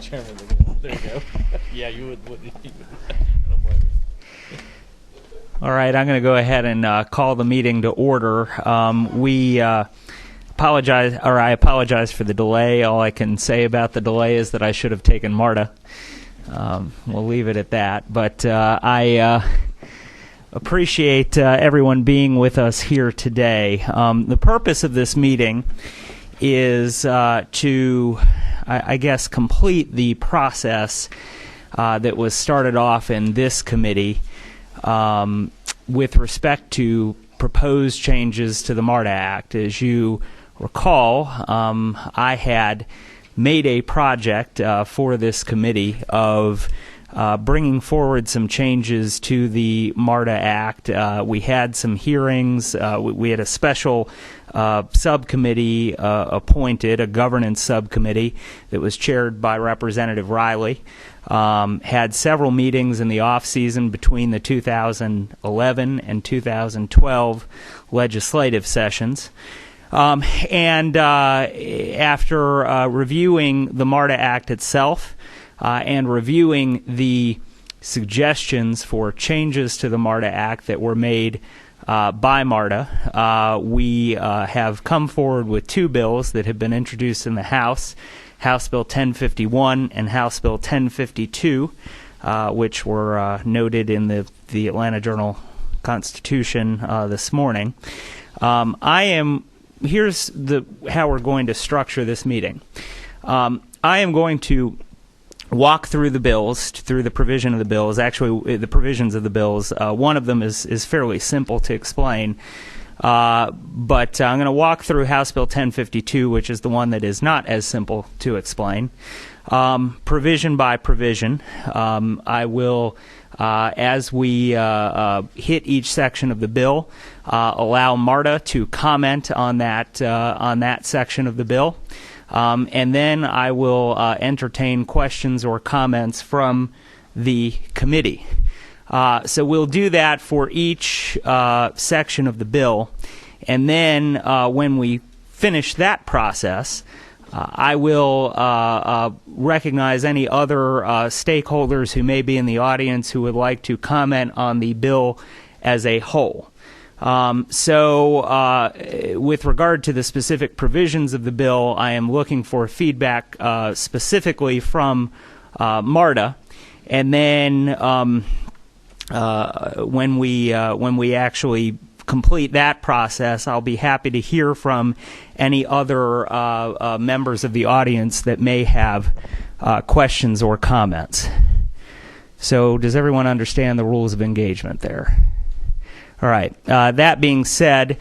Chairman, there you go. Yeah, you would. I don't blame you. All right, I'm going to go ahead and call the meeting to order. I apologize for the delay. All I can say about the delay is that I should have taken MARTA. We'll leave it at that. But I appreciate everyone being with us here today. The purpose of this meeting is to, I guess, complete the process that was started off in this committee with respect to proposed changes to the MARTA Act. As you recall, I had made a project for this committee of bringing forward some changes to the MARTA Act. We had some hearings. We had a special subcommittee appointed, a governance subcommittee that was chaired by Representative Riley. Had several meetings in the off-season between the 2011 and 2012 legislative sessions. And after reviewing the MARTA Act itself and reviewing the suggestions for changes to the MARTA Act that were made by MARTA, we have come forward with two bills that have been introduced in the House, House Bill 1051 and House Bill 1052, which were noted in the Atlanta Journal-Constitution this morning. Here's how we're going to structure this meeting. I am going to walk through the bills, through the provision of the bills, actually the provisions of the bills. One of them is fairly simple to explain, but I'm going to walk through House Bill 1052, which is the one that is not as simple to explain. Provision by provision, I will, as we hit each section of the bill, allow MARTA to comment on that section of the bill. And then I will entertain questions or comments from the committee. So we'll do that for each section of the bill. And then when we finish that process, I will recognize any other stakeholders who may be in the audience who would like to comment on the bill as a whole. With regard to the specific provisions of the bill, I am looking for feedback specifically from MARTA, and then when we actually complete that process, I'll be happy to hear from any other members of the audience that may have questions or comments. So, does everyone understand the rules of engagement there? All right. That being said,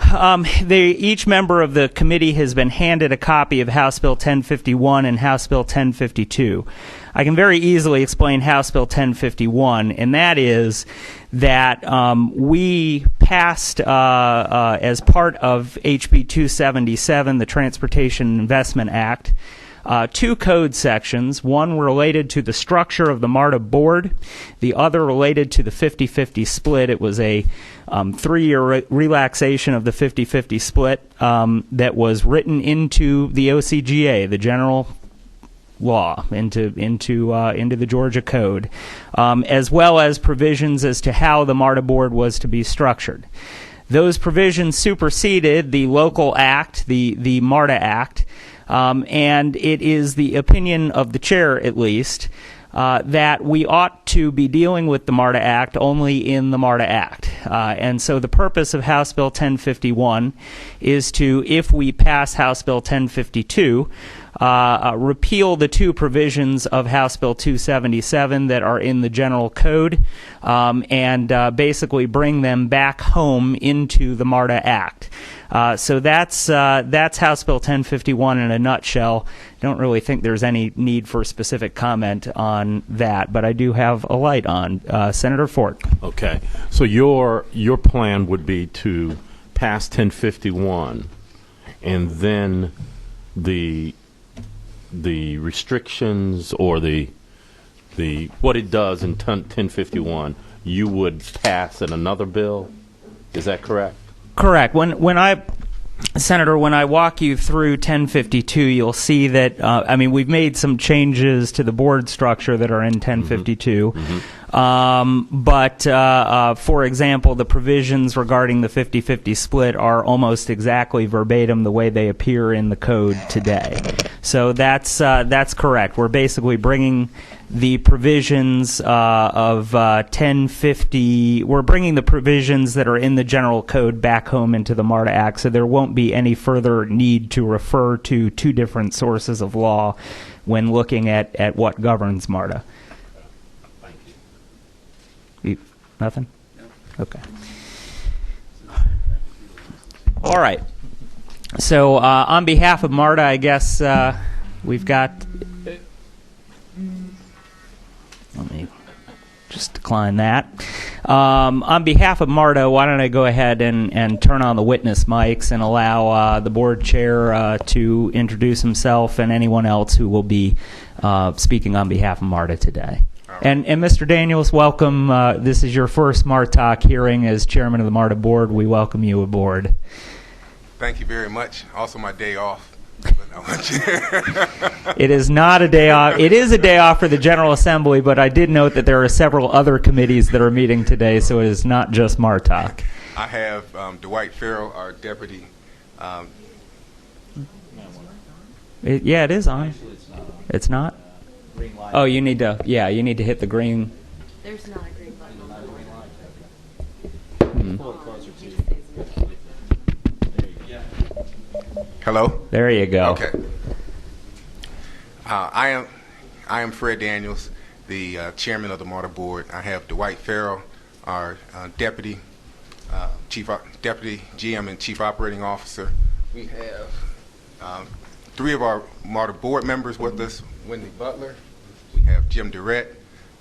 each member of the committee has been handed a copy of House Bill 1051 and House Bill 1052. I can very easily explain House Bill 1051, and that is that we passed, as part of HB 277, the Transportation Investment Act, two code sections, one related to the structure of the MARTA board, the other related to the 50-50 split. It was a 3-year relaxation of the 50-50 split that was written into the OCGA, the general law, into the Georgia Code, as well as provisions as to how the MARTA board was to be structured. Those provisions superseded the local act, the MARTA Act, and it is the opinion of the chair, at least, that we ought to be dealing with the MARTA Act only in the MARTA Act. And so the purpose of House Bill 1051 is to, if we pass House Bill 1052, repeal the two provisions of House Bill 277 that are in the General Code, and basically bring them back home into the MARTA Act. So that's House Bill 1051 in a nutshell. I don't really think there's any need for specific comment on that, but I do have a light on. Senator Fort. Okay. So your plan would be to pass 1051, and then the restrictions or the what it does in 1051, you would pass in another bill. Is that correct? Correct. When I Senator, when I walk you through 1052, you'll see that, we've made some changes to the board structure that are in 1052. For example, the provisions regarding the 50-50 split are almost exactly verbatim the way they appear in the code today. So that's correct. We're basically bringing the provisions of 1050. We're bringing the provisions that are in the general code back home into the MARTA Act, so there won't be any further need to refer to two different sources of law when looking at what governs MARTA. Nothing? No. Okay. All right. So on behalf of MARTA, I guess we've got... Let me just decline that. On behalf of MARTA, why don't I go ahead and turn on the witness mics and allow the board chair to introduce himself and anyone else who will be speaking on behalf of MARTA today. And Mr. Daniels, welcome. This is your first MARTOC hearing as chairman of the MARTA board. We welcome you aboard. Thank you very much. Also my day off. It is not a day off. It is a day off for the General Assembly, but I did note that there are several other committees that are meeting today, so it is not just MARTOC. I have Dwight Farrell, our deputy. Yeah, it is on. It's not? Oh, you need to hit the green. There's not a green button. Hello? There you go. Okay. I am Fred Daniels, the chairman of the MARTA board. I have Dwight Farrell, our deputy GM and chief operating officer. We have three of our MARTA board members with us. Wendy Butler, we have Jim Durrett,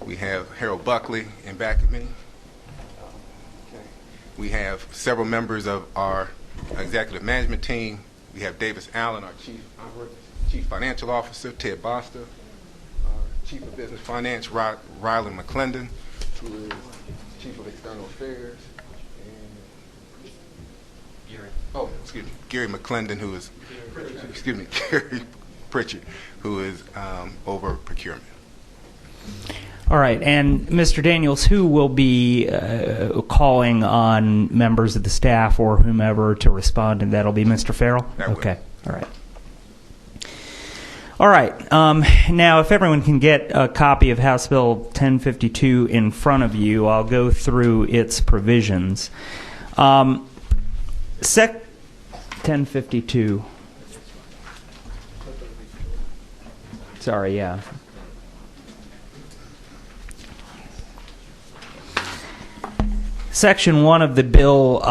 we have Harold Buckley in back of me. We have several members of our executive management team. We have Davis Allen, our chief financial officer, Ted Bosta, our chief of business finance, Rylan McClendon, who is chief of external affairs, and Gary McClendon, who is Gary Pritchard, who is over procurement. All right, and Mr. Daniels, who will be calling on members of the staff or whomever to respond, and that'll be Mr. Farrell? Okay, all right. All right, now if everyone can get a copy of House Bill 1052 in front of you, I'll go through its provisions. 1052. Sorry, yeah. Section 1 of the bill,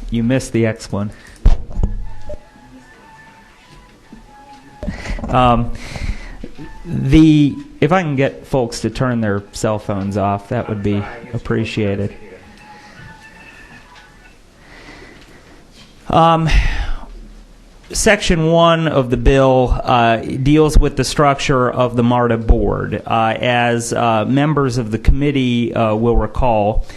you missed the X one. If I can get folks to turn their cell phones off, that would be appreciated. Section 1 of the bill deals with the structure of the MARTA board. As members of the committee will recall,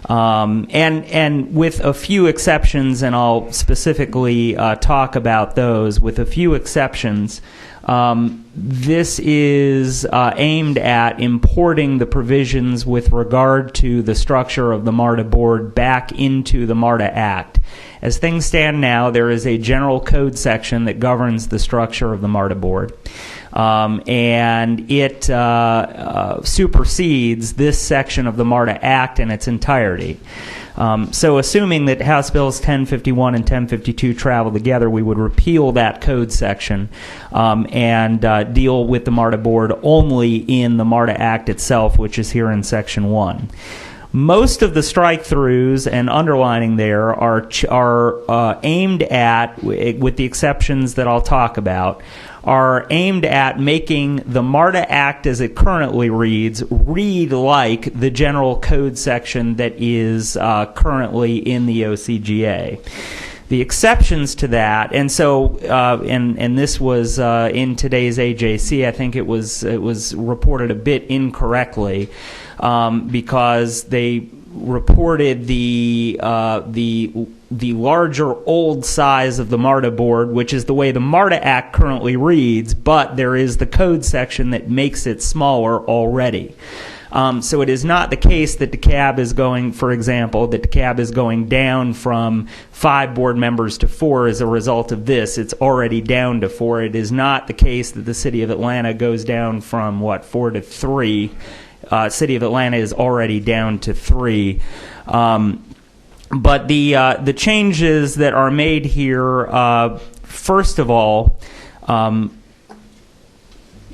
and with a few exceptions, and I'll specifically talk about those, with a few exceptions, this is aimed at importing the provisions with regard to the structure of the MARTA board back into the MARTA Act. As things stand now, there is a general code section that governs the structure of the MARTA board, and it supersedes this section of the MARTA Act in its entirety. So assuming that House Bills 1051 and 1052 travel together, we would repeal that code section and deal with the MARTA board only in the MARTA Act itself, which is here in Section 1. Most of the strike-throughs and underlining there are aimed at, with the exceptions that I'll talk about, are aimed at making the MARTA Act as it currently read like the general code section that is currently in the OCGA. The exceptions to that, and so, and this was in today's AJC. I think it was reported a bit incorrectly because they reported the larger old size of the MARTA board, which is the way the MARTA Act currently reads, but there is the code section that makes it smaller already. So it is not the case that DeKalb is going, for example, that DeKalb is going down from 5 board members to 4 as a result of this. It's already down to 4. It is not the case that the City of Atlanta goes down from, 4 to 3. City of Atlanta is already down to 3. But the changes that are made here, first of all,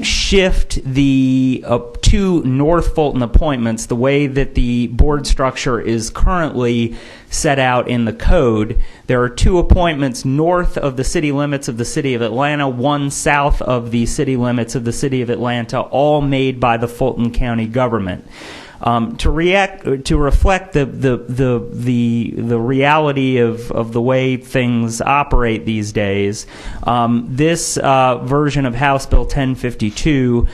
shift the 2 North Fulton appointments, the way that the board structure is currently set out in the code. There are 2 appointments north of the city limits of the City of Atlanta, 1 south of the city limits of the City of Atlanta, all made by the Fulton County government. To reflect the reality of the way things operate these days, this version of House Bill 1052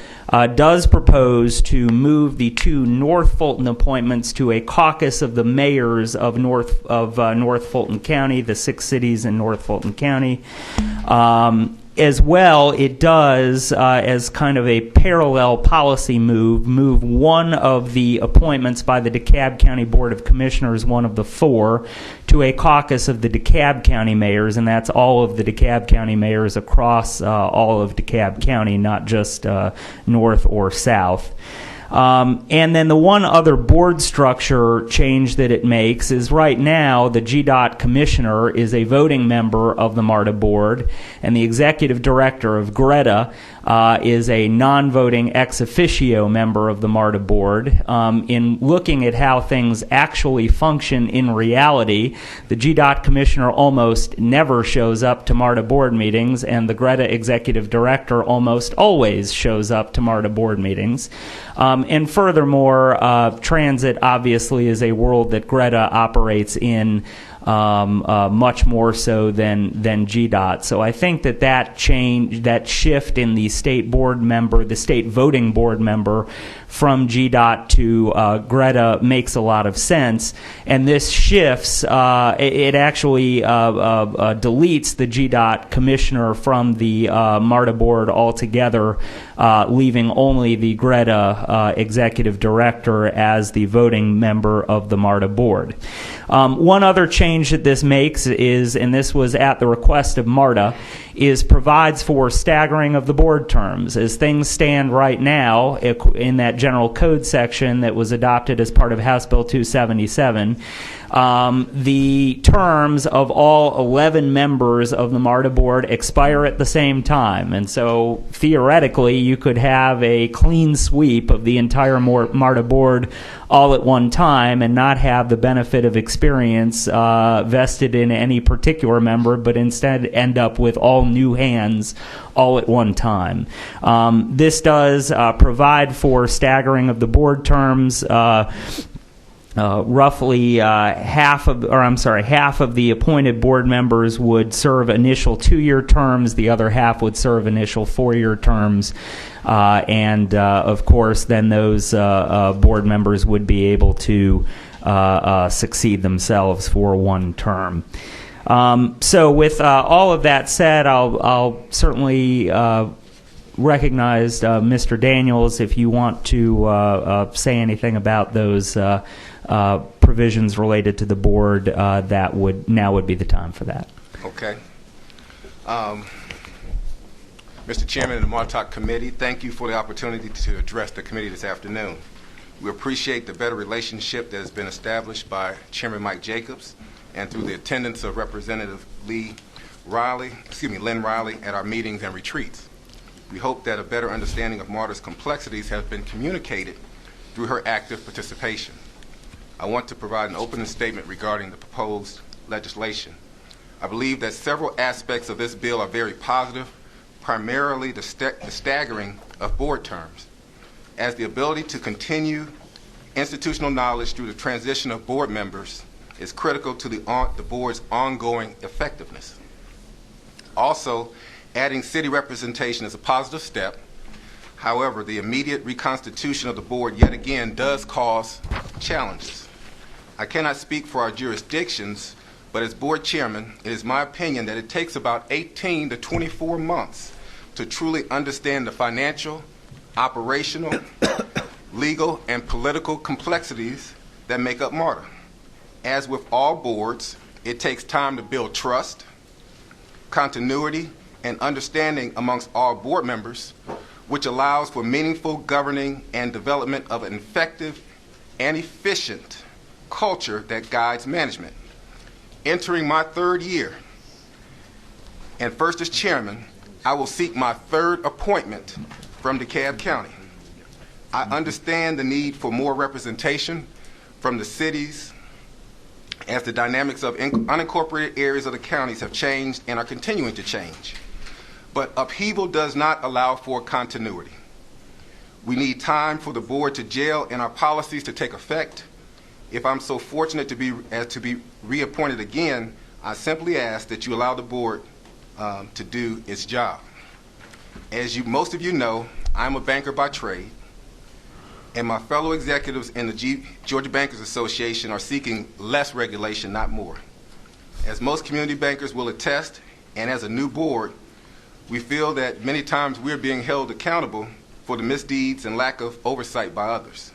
does propose to move the 2 North Fulton appointments to a caucus of the mayors of North Fulton County, the 6 cities in North Fulton County. As well, it does, as kind of a parallel policy move 1 of the appointments by the DeKalb County Board of Commissioners, 1 of the 4, to a caucus of the DeKalb County mayors, and that's all of the DeKalb County mayors across all of DeKalb County, not just north or south. And then the one other board structure change that it makes is right now the GDOT commissioner is a voting member of the MARTA board, and the executive director of GRETA is a non-voting ex officio member of the MARTA board. In looking at how things actually function in reality, the GDOT commissioner almost never shows up to MARTA board meetings, and the GRETA executive director almost always shows up to MARTA board meetings. And furthermore, transit obviously is a world that GRETA operates in much more so than GDOT. So I think that change, that shift in the state board member, the state voting board member from GDOT to GRETA makes a lot of sense. And this shifts, it actually deletes the GDOT commissioner from the MARTA board altogether, leaving only the GRETA executive director as the voting member of the MARTA board. One other change that this makes is, and this was at the request of MARTA, is provides for staggering of the board terms. As things stand right now, in that general code section that was adopted as part of House Bill 277, the terms of all 11 members of the MARTA board expire at the same time. And so theoretically, you could have a clean sweep of the entire MARTA board all at one time and not have the benefit of experience vested in any particular member, but instead end up with all new hands all at one time. This does provide for staggering of the board terms. Roughly half of the appointed board members would serve initial 2-year terms. The other half would serve initial 4-year terms. And of course, then those board members would be able to succeed themselves for 1 term. So with all of that said, I'll certainly recognize Mr. Daniels if you want to say anything about those provisions related to the board. That would be the time for that. Okay. Mr. Chairman of the MARTOC Committee, thank you for the opportunity to address the committee this afternoon. We appreciate the better relationship that has been established by Chairman Mike Jacobs and through the attendance of Representative Lynn Riley at our meetings and retreats. We hope that a better understanding of MARTA's complexities has been communicated through her active participation. I want to provide an opening statement regarding the proposed legislation. I believe that several aspects of this bill are very positive, primarily the staggering of board terms, as the ability to continue institutional knowledge through the transition of board members is critical to the board's ongoing effectiveness. Also, adding city representation is a positive step. However, the immediate reconstitution of the board yet again does cause challenges. I cannot speak for our jurisdictions, but as board chairman, it is my opinion that it takes about 18 to 24 months to truly understand the financial, operational, legal, and political complexities that make up MARTA. As with all boards, it takes time to build trust, continuity, and understanding amongst all board members, which allows for meaningful governing and development of an effective and efficient culture that guides management. Entering my third year, and first as chairman, I will seek my third appointment from DeKalb County. I understand the need for more representation from the cities as the dynamics of unincorporated areas of the counties have changed and are continuing to change. But upheaval does not allow for continuity. We need time for the board to gel and our policies to take effect. If I'm so fortunate to be reappointed again, I simply ask that you allow the board to do its job. As most of you know, I'm a banker by trade, and my fellow executives in the Georgia Bankers Association are seeking less regulation, not more. As most community bankers will attest, and as a new board, we feel that many times we're being held accountable for the misdeeds and lack of oversight by others.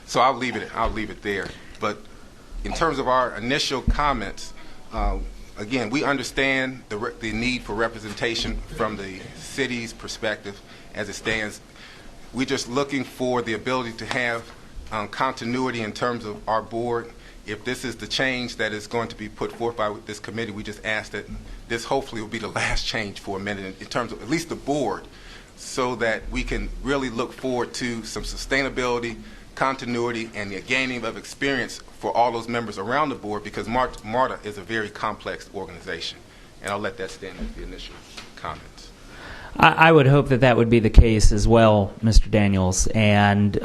So I'll leave it there. But in terms of our initial comments, again, we understand the need for representation from the city's perspective as it stands. We're just looking for the ability to have continuity in terms of our board. If this is the change that is going to be put forth by this committee, we just ask that this hopefully will be the last change for a minute in terms of at least the board, so that we can really look forward to some sustainability, continuity, and the gaining of experience for all those members around the board, because MARTA is a very complex organization. And I'll let that stand as the initial comments. I would hope that that would be the case as well, Mr. Daniels. And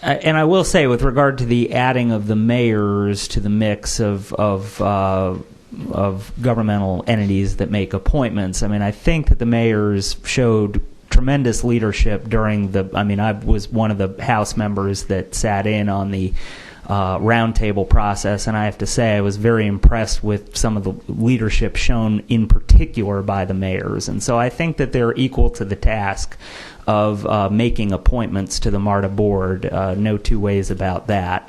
and I will say, with regard to the adding of the mayors to the mix of governmental entities that make appointments, I mean, I think that the mayors showed tremendous leadership during I was one of the House members that sat in on the roundtable process, and I have to say I was very impressed with some of the leadership shown in particular by the mayors. And so I think that they're equal to the task of making appointments to the MARTA board. No two ways about that.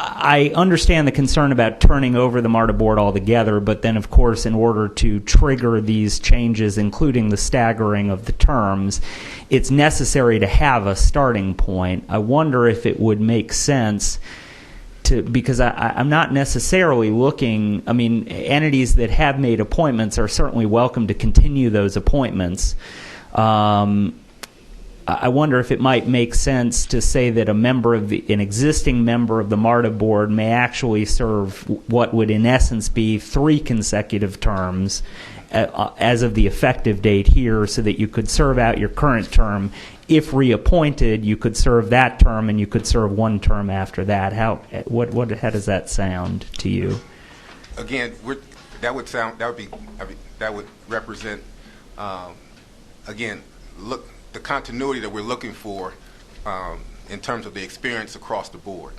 I understand the concern about turning over the MARTA board altogether, but then, of course, in order to trigger these changes, including the staggering of the terms, it's necessary to have a starting point. I wonder if it would make sense to, because I'm not necessarily looking, I mean, entities that have made appointments are certainly welcome to continue those appointments. I wonder if it might make sense to say that an existing member of the MARTA board may actually serve what would in essence be 3 consecutive terms as of the effective date here, so that you could serve out your current term. If reappointed, you could serve that term and you could serve 1 term after that. How does that sound to you? Again, that would represent again, the continuity that we're looking for in terms of the experience across the board.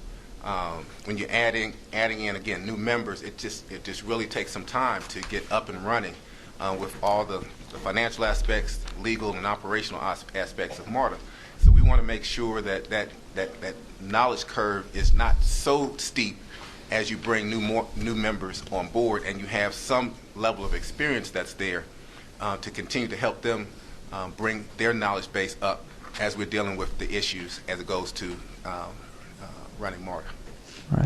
When you're adding in again new members, it just really takes some time to get up and running with all the financial aspects, legal and operational aspects of MARTA. So we want to make sure that knowledge curve is not so steep as you bring new members on board, and you have some level of experience that's there to continue to help them bring their knowledge base up as we're dealing with the issues as it goes to running MARTA. All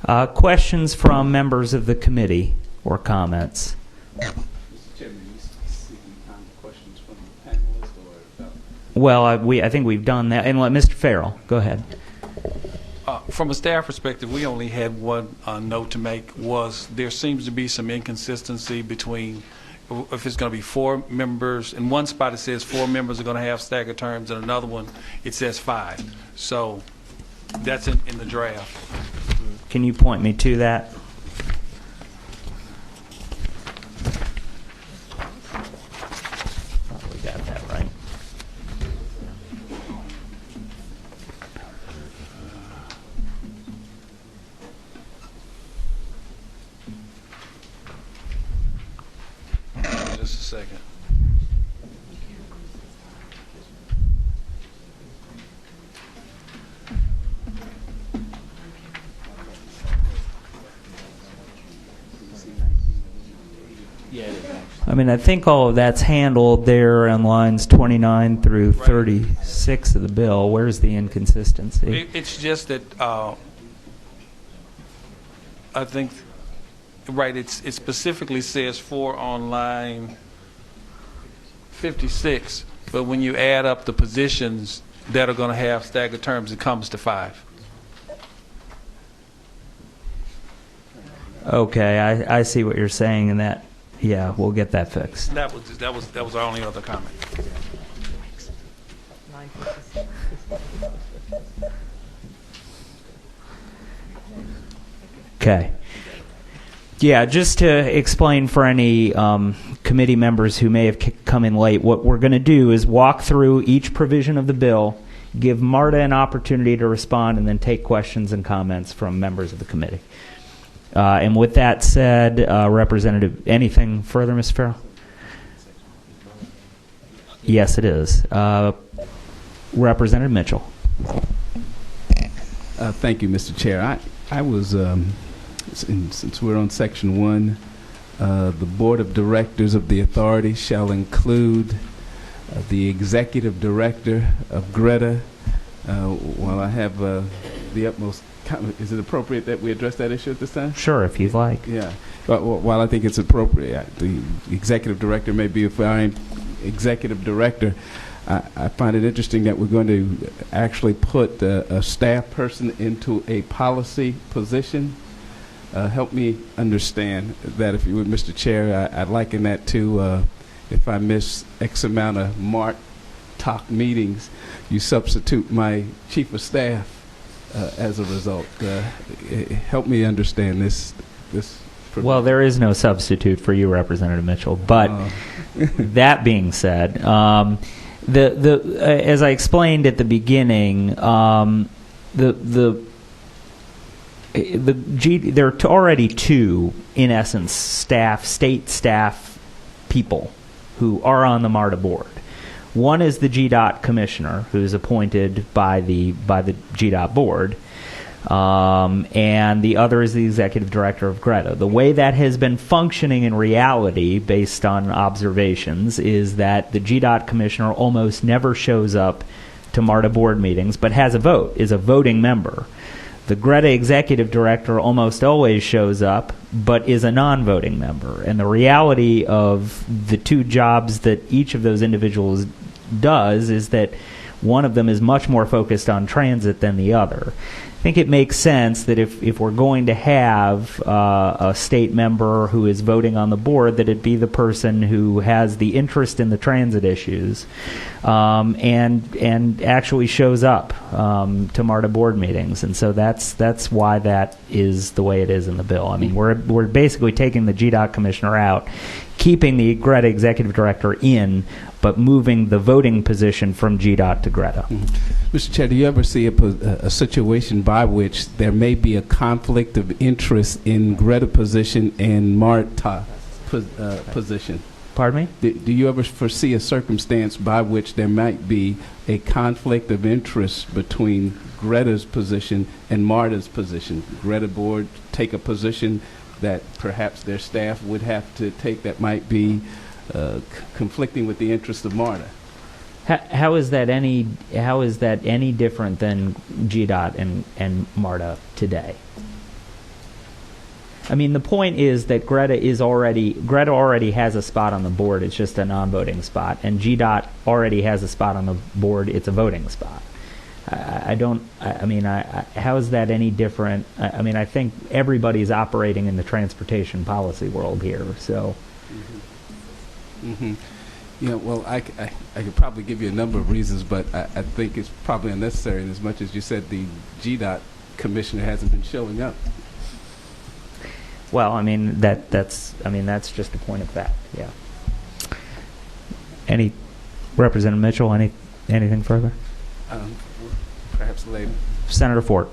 right. Questions from members of the committee or comments? Mr. Chairman, are you seeking questions from the panelists or? Well, I think we've done that. And let Mr. Farrell, go ahead. From a staff perspective, we only had one note to make. There seems to be some inconsistency between if it's going to be 4 members. In one spot it says 4 members are going to have staggered terms, and another one it says 5. So that's in the draft. Can you point me to that? We got that right. second. I mean, I think all of that's handled there on lines 29 through 36 of the bill. Where's the inconsistency? It's just that I think, right, it specifically says 4 on line 56, but when you add up the positions that are going to have staggered terms, it comes to 5. Okay, I see what you're saying in that. Yeah, we'll get that fixed. That was our only other comment. Okay. Yeah, just to explain for any committee members who may have come in late, what we're going to do is walk through each provision of the bill, give Marta an opportunity to respond, and then take questions and comments from members of the committee. And with that said, Representative, anything further, Mr. Farrell? Yes, it is. Representative Mitchell. Thank you, Mr. Chair. I was, since we're on Section 1, the Board of Directors of the Authority shall include the Executive Director of Greta. While I have the utmost is it appropriate that we address that issue at this time? Sure, if you'd like. Yeah. While I think it's appropriate, the executive director may be a fine executive director. I find it interesting that we're going to actually put a staff person into a policy position. Help me understand that, if you would, Mr. Chair. I'd liken that to if I miss X amount of MARTOC meetings, you substitute my chief of staff as a result. Help me understand this. Well, there is no substitute for you, Representative Mitchell. But that being said, as I explained at the beginning, there are already 2, in essence, state staff people who are on the MARTA board. One is the GDOT commissioner, who is appointed by the GDOT board, and the other is the executive director of Greta. The way that has been functioning in reality, based on observations, is that the GDOT commissioner almost never shows up to MARTA board meetings, but has a vote, is a voting member. The Greta executive director almost always shows up, but is a non-voting member. And the reality of the 2 jobs that each of those individuals does is that one of them is much more focused on transit than the other. I think it makes sense that if we're going to have a state member who is voting on the board, that it be the person who has the interest in the transit issues and actually shows up to MARTA board meetings. And so that's why that is the way it is in the bill. I mean, we're basically taking the GDOT commissioner out, keeping the Greta executive director in, but moving the voting position from GDOT to Greta. Mr. Chair, do you ever see a situation by which there may be a conflict of interest in Greta position and MARTA position? Pardon me? Do you ever foresee a circumstance by which there might be a conflict of interest between Greta's position and MARTA's position? Greta board take a position that perhaps their staff would have to take that might be conflicting with the interests of MARTA. How is that any different than GDOT and MARTA today? I mean, the point is that Greta already has a spot on the board. It's just a non-voting spot, and GDOT already has a spot on the board. It's a voting spot. How is that any different? I mean, I think everybody's operating in the transportation policy world here. So. Yeah, well, I could probably give you a number of reasons, but I think it's probably unnecessary. And as much as you said, the GDOT commissioner hasn't been showing up. Well, I mean that's just a point of fact. Yeah. Representative Mitchell, anything further? Perhaps later. Senator Fort.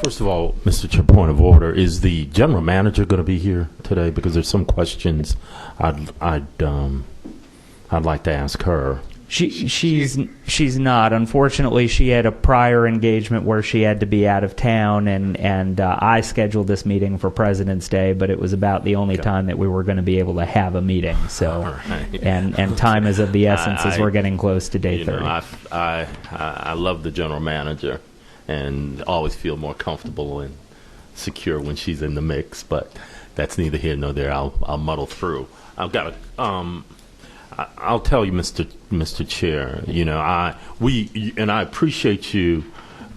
First of all, Mr. Chair, point of order. Is the general manager going to be here today? Because there's some questions I'd like to ask her. She's not. Unfortunately, she had a prior engagement where she had to be out of town, and I scheduled this meeting for President's Day, but it was about the only time that we were going to be able to have a meeting. So, Right. and time is of the essence as we're getting close to day 30. I love the general manager, and always feel more comfortable and secure when she's in the mix. But that's neither here nor there. I'll muddle through. I've got a. I'll tell you, Mr. Chair. You know, I appreciate you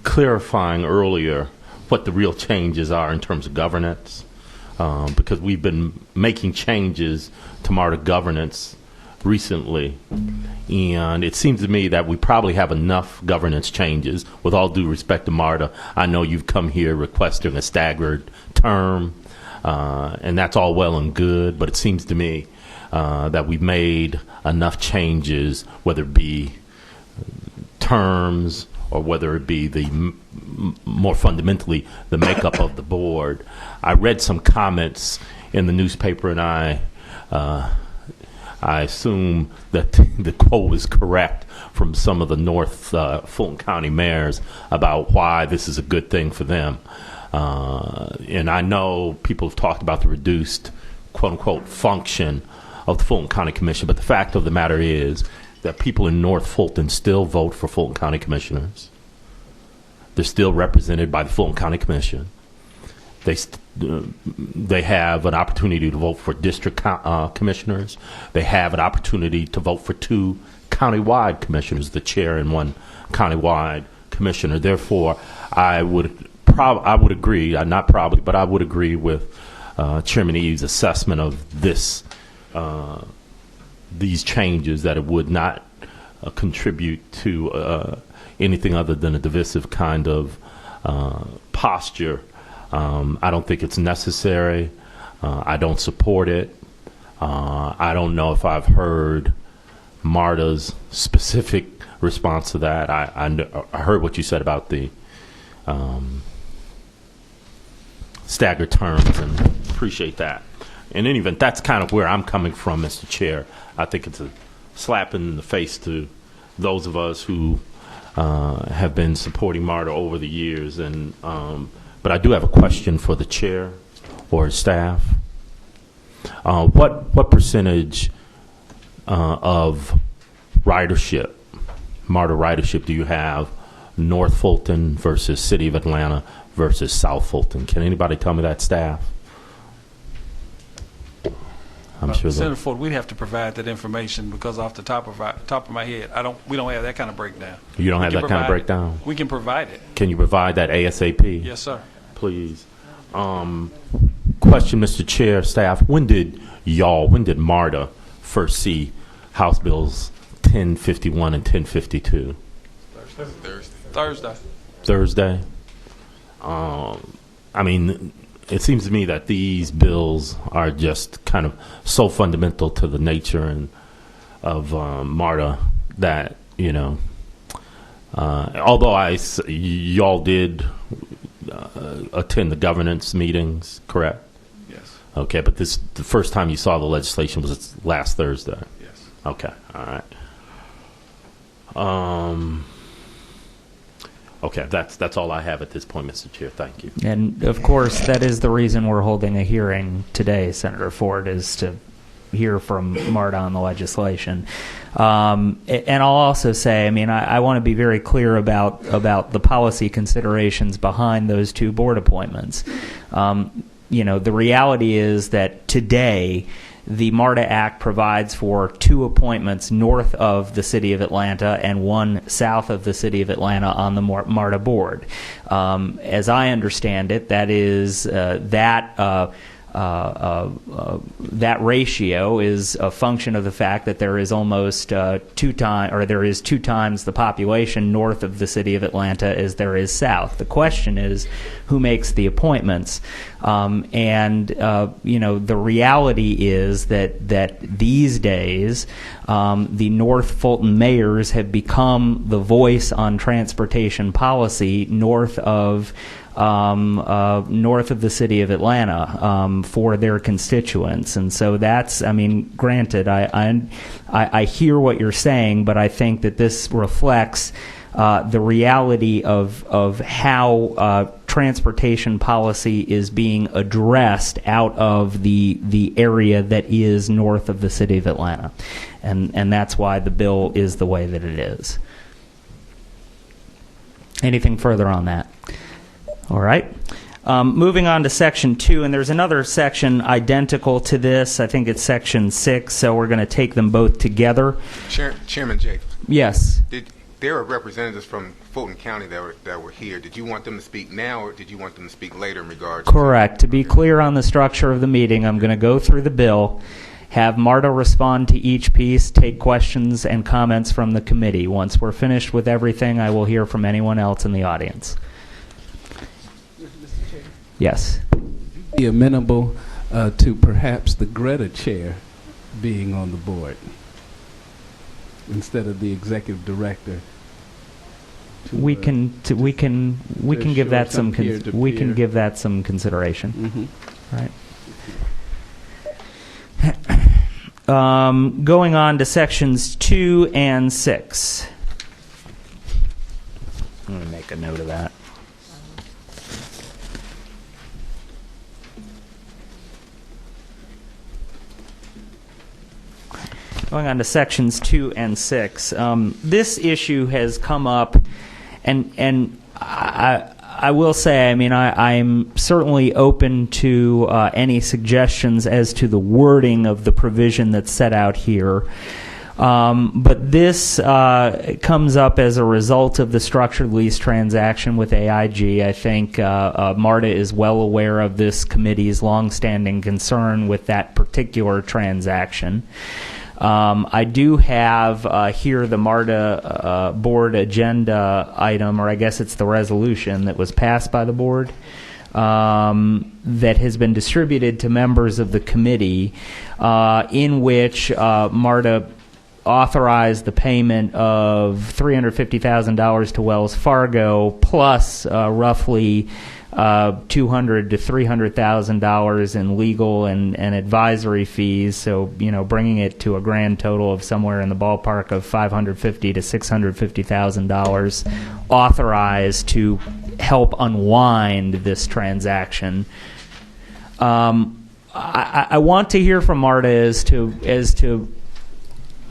clarifying earlier what the real changes are in terms of governance, because we've been making changes to MARTA governance recently, and it seems to me that we probably have enough governance changes. With all due respect to MARTA, I know you've come here requesting a staggered term, and that's all well and good, but it seems to me that we've made enough changes, whether it be terms or whether it be the more fundamentally the makeup of the board. I read some comments in the newspaper, and I assume that the quote is correct from some of the North Fulton County mayors about why this is a good thing for them. And I know people have talked about the reduced quote-unquote function of the Fulton County Commission, but the fact of the matter is that people in North Fulton still vote for Fulton County Commissioners. They're still represented by the Fulton County Commission. They have an opportunity to vote for district commissioners. They have an opportunity to vote for 2 countywide commissioners, the chair and 1 countywide commissioner. Therefore, I would agree, not probably, but I would agree with Chairman Eves' assessment of these changes, that it would not contribute to anything other than a divisive kind of posture. I don't think it's necessary. I don't support it. I don't know if I've heard MARTA's specific response to that. I heard what you said about the staggered terms, and appreciate that. In any event, that's kind of where I'm coming from, Mr. Chair. I think it's a slap in the face to those of us who have been supporting MARTA over the years. And but I do have a question for the chair or staff. What percentage of ridership, MARTA ridership, do you have North Fulton versus City of Atlanta versus South Fulton? Can anybody tell me that, staff? I'm sure Senator Ford, we'd have to provide that information, because off the top of my head, we don't have that kind of breakdown. You don't have that kind of breakdown? We can provide it. Can you provide that ASAP? Yes, sir. Please. Question, Mr. Chair, staff. When did MARTA first see House Bills 1051 and 1052? Thursday. I mean, it seems to me that these bills are just kind of so fundamental to the nature and of MARTA that, you know, although y'all did attend the governance meetings, correct? Yes. Okay, but the first time you saw the legislation was last Thursday. Yes. Okay, all right. Okay, that's all I have at this point, Mr. Chair. Thank you. And, of course, that is the reason we're holding a hearing today, Senator Ford, is to hear from MARTA on the legislation. And I'll also say, I mean, I want to be very clear about the policy considerations behind those 2 board appointments. You know, the reality is that today the MARTA Act provides for 2 appointments north of the City of Atlanta and 1 south of the City of Atlanta on the MARTA board. As I understand it, that is that ratio is a function of the fact that there is almost 2 times the population north of the City of Atlanta as there is south. The question is, who makes the appointments? You know, the reality is that these days the North Fulton mayors have become the voice on transportation policy north of north of the city of Atlanta for their constituents. And so that's, I mean, granted, I hear what you're saying, but I think that this reflects the reality of how transportation policy is being addressed out of the area that is north of the city of Atlanta. And that's why the bill is the way that it is. Anything further on that? All right. Moving on to Section 2, and there's another section identical to this. I think it's Section 6, so we're going to take them both together. Chairman Jacobs. Yes. There are representatives from Fulton County that were here. Did you want them to speak now, or did you want them to speak later in regards Correct. To be clear on the structure of the meeting, I'm going to go through the bill, have MARTA respond to each piece, take questions and comments from the committee. Once we're finished with everything, I will hear from anyone else in the audience. Yes. Be amenable to perhaps the Greta chair being on the board instead of the executive director. We can give that some give that some consideration. Right. Going on to sections 2 and 6. I'm going to make a note of that. Going on to sections 2 and 6. This issue has come up, and I will say, I mean, I'm certainly open to any suggestions as to the wording of the provision that's set out here. But this comes up as a result of the structured lease transaction with AIG. I think MARTA is well aware of this committee's longstanding concern with that particular transaction. I do have here the MARTA board agenda item, or I guess it's the resolution that was passed by the board that has been distributed to members of the committee, in which MARTA authorized the payment of $350,000 to Wells Fargo plus roughly $200,000 to $300,000 in legal and advisory fees. So, you know, bringing it to a grand total of somewhere in the ballpark of $550,000 to $650,000 authorized to help unwind this transaction. I want to hear from MARTA as to.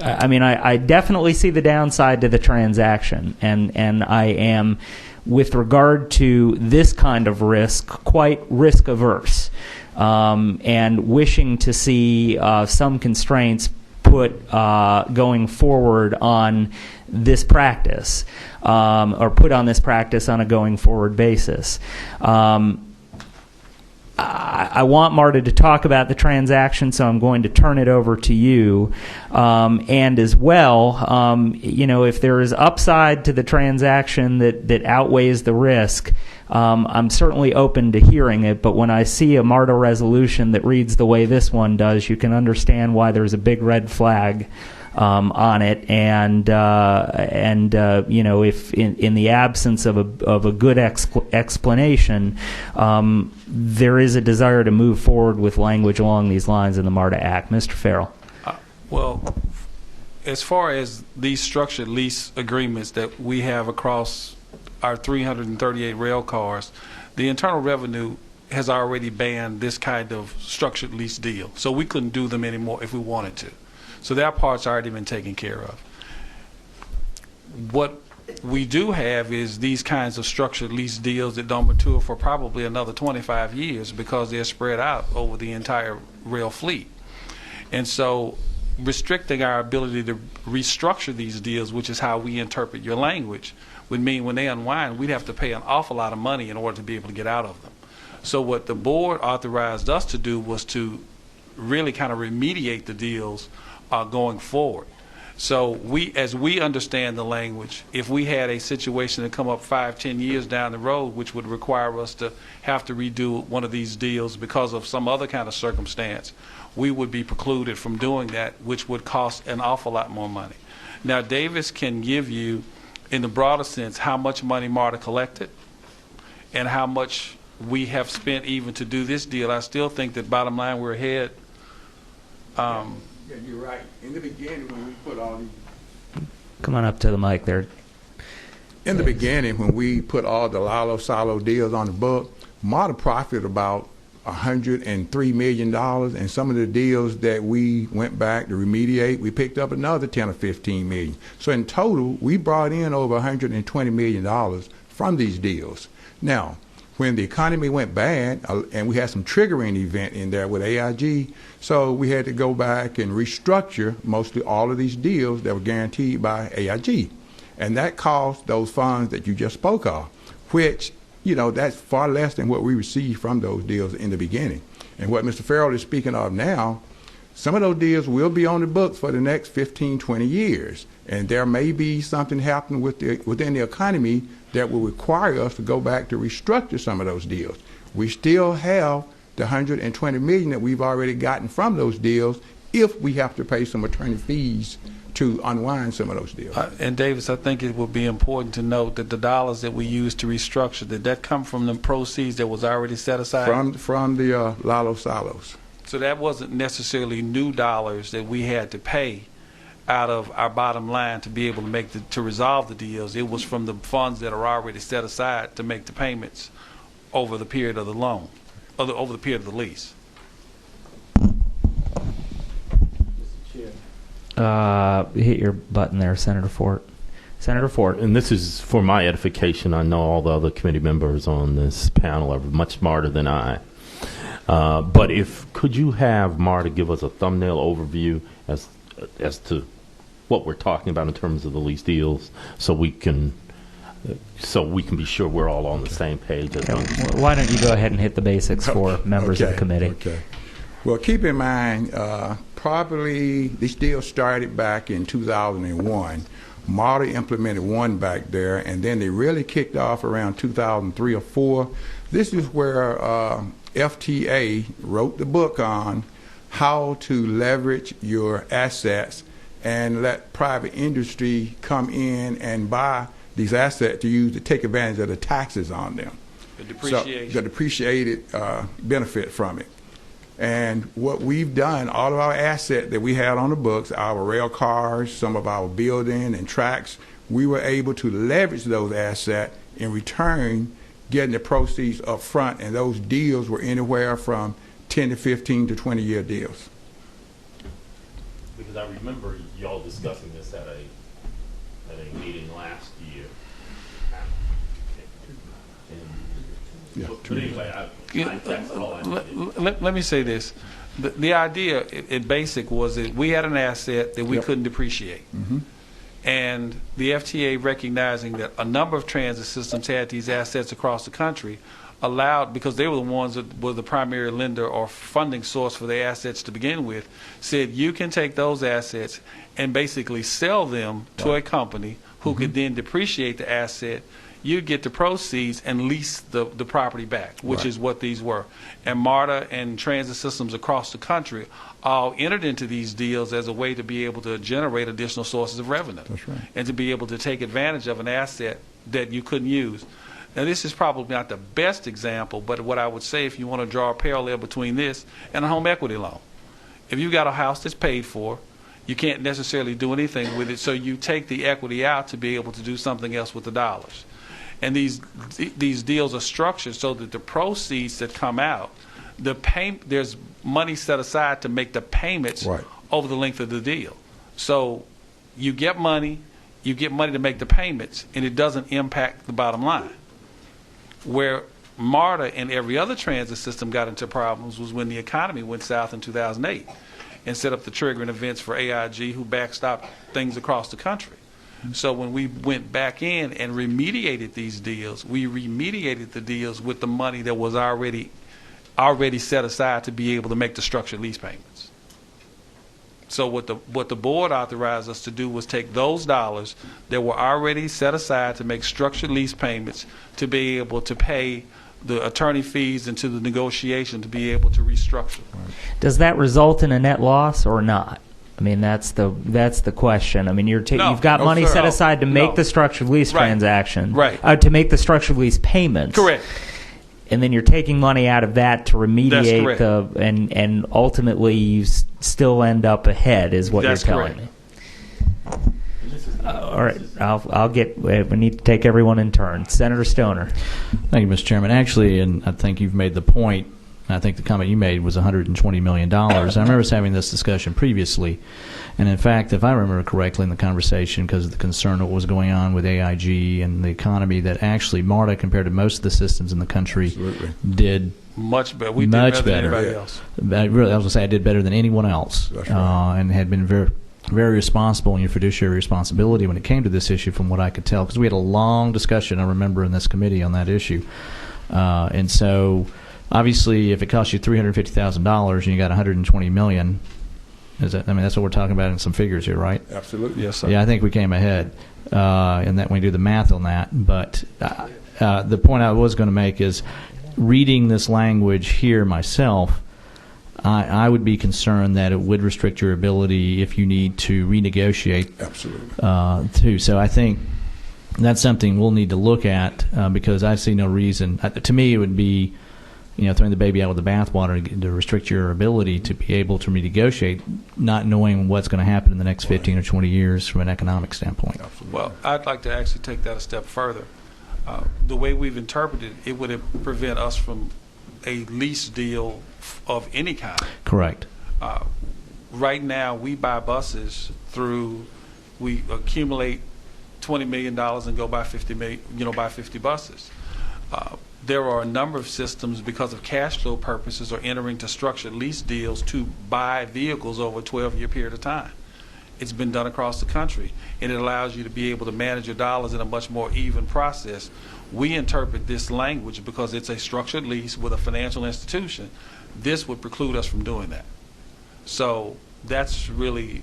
I mean, I definitely see the downside to the transaction, and I am, with regard to this kind of risk, quite risk averse, and wishing to see some constraints put going forward on this practice, or put on this practice on a going forward basis. I want MARTA to talk about the transaction, so I'm going to turn it over to you. And as well, you know, if there is upside to the transaction that outweighs the risk, I'm certainly open to hearing it. But when I see a MARTA resolution that reads the way this one does, you can understand why there's a big red flag on it, and you know, if in the absence of a good explanation, there is a desire to move forward with language along these lines in the MARTA Act. Mr. Farrell. Well, as far as these structured lease agreements that we have across our 338 rail cars, the Internal Revenue has already banned this kind of structured lease deal, so we couldn't do them anymore if we wanted to. So that part's already been taken care of. What we do have is these kinds of structured lease deals that don't mature for probably another 25 years because they're spread out over the entire rail fleet. And so restricting our ability to restructure these deals, which is how we interpret your language, would mean when they unwind, we'd have to pay an awful lot of money in order to be able to get out of them. So what the board authorized us to do was to really kind of remediate the deals going forward. So as we understand the language, if we had a situation that come up 5-10 years down the road, which would require us to have to redo one of these deals because of some other kind of circumstance, we would be precluded from doing that, which would cost an awful lot more money. Now, Davis can give you, in the broader sense, how much money MARTA collected, and how much we have spent even to do this deal, I still think that bottom line we're ahead. Yeah, you're right. In the beginning, when we put all these Come on up to the mic there. In the beginning, when we put all the Lalo-Salo deals on the book, MARTA profited about $103 million, and some of the deals that we went back to remediate, we picked up another 10 or 15 million. So in total, we brought in over $120 million from these deals. Now, when the economy went bad, and we had some triggering event in there with AIG, so we had to go back and restructure mostly all of these deals that were guaranteed by AIG. And that cost those funds that you just spoke of, which, you know, that's far less than what we received from those deals in the beginning. And what Mr. Farrell is speaking of now, some of those deals will be on the books for the next 15, 20 years. And there may be something happening within the economy that will require us to go back to restructure some of those deals. We still have the $120 million that we've already gotten from those deals if we have to pay some attorney fees to unwind some of those deals. And Davis, I think it would be important to note that the dollars that we used to restructure, did that come from the proceeds that was already set aside? From the Lalo-Salos. So that wasn't necessarily new dollars that we had to pay out of our bottom line to be able to to resolve the deals. It was from the funds that are already set aside to make the payments over the period of the loan, or over the period of the lease. Hit your button there, Senator Fort. Senator Fort. And this is for my edification. I know all the other committee members on this panel are much smarter than I. But could you have Marta give us a thumbnail overview as to what we're talking about in terms of the lease deals, so we can be sure we're all on the same page. Why don't you go ahead and hit the basics for members of the committee? Okay. Well, keep in mind, probably this deal started back in 2001. MARTA implemented one back there, and then they really kicked off around 2003 or 4. This is where FTA wrote the book on how to leverage your assets and let private industry come in and buy these assets to take advantage of the taxes on them. The depreciation. So the depreciated benefit from it. And what we've done, all of our assets that we had on the books, our rail cars, some of our building and tracks, we were able to leverage those assets, in return getting the proceeds up front, and those deals were anywhere from 10 to 15 to 20-year deals. Because I remember y'all discussing this at a meeting last year. But anyway, that's all I needed. Let me say this. The idea in basic was that we had an asset that we couldn't depreciate. Mm-hmm. And the FTA, recognizing that a number of transit systems had these assets across the country, allowed, because they were the ones that were the primary lender or funding source for the assets to begin with, said you can take those assets and basically sell them to a company who could then depreciate the asset. You get the proceeds and lease the property back, which is what these were. And MARTA and transit systems across the country all entered into these deals as a way to be able to generate additional sources of revenue. That's right. And to be able to take advantage of an asset that you couldn't use. Now, this is probably not the best example, but what I would say, if you want to draw a parallel between this and a home equity loan. If you've got a house that's paid for, you can't necessarily do anything with it, so you take the equity out to be able to do something else with the dollars. And these deals are structured so that the proceeds that come out, there's money set aside to make the payments over the length of the deal. So you get money to make the payments, and it doesn't impact the bottom line. Where MARTA and every other transit system got into problems was when the economy went south in 2008 and set up the triggering events for AIG, who backstopped things across the country. So when we went back in and remediated these deals, we remediated the deals with the money that was already set aside to be able to make the structured lease payments. So what the board authorized us to do was take those dollars that were already set aside to make structured lease payments to be able to pay the attorney fees and to the negotiation to be able to restructure. Does that result in a net loss or not? I mean, that's the question. I mean, you've got No, money sir. set aside to make No. the structured lease Right. transaction, Right. to make the structured lease payments, Correct. and then you're taking money out of that to remediate correct. and ultimately you still end up ahead, is what That's you're telling correct. me. All right, I'll get. We need to take everyone in turn. Senator Stoner. Thank you, Mr. Chairman. Actually, and I think you've made the point, and I think the comment you made was $120 million. I remember us having this discussion previously, and in fact, if I remember correctly in the conversation, because of the concern of what was going on with AIG and the economy, that actually MARTA, compared to most of the systems in the country, Absolutely. did Much better. We did much better than better. anybody Yeah. else. I was going to say I did better than anyone else, That's right. and had been very, very responsible in your fiduciary responsibility when it came to this issue, from what I could tell, because we had a long discussion, I remember, in this committee on that issue. And so, obviously, if it costs you $350,000 and you got $120 million, that's what we're talking about in some figures here, right? Absolutely. Yes, sir. Yeah, I think we came ahead, and that when we do the math on that. But the point I was going to make is, reading this language here myself, I would be concerned that it would restrict your ability if you need to renegotiate Absolutely. too. So I think that's something we'll need to look at, because I see no reason. To me, it would be, throwing the baby out with the bathwater to restrict your ability to be able to renegotiate, not knowing what's going to happen in the next 15 or 20 years from an economic standpoint. Well, I'd like to actually take that a step further. The way we've interpreted it would prevent us from a lease deal of any kind. Correct. Right now, we buy buses we accumulate $20 million and go buy 50 buses. There are a number of systems, because of cash flow purposes, are entering to structured lease deals to buy vehicles over a 12-year period of time. It's been done across the country, and it allows you to be able to manage your dollars in a much more even process. We interpret this language because it's a structured lease with a financial institution. This would preclude us from doing that. So that's really,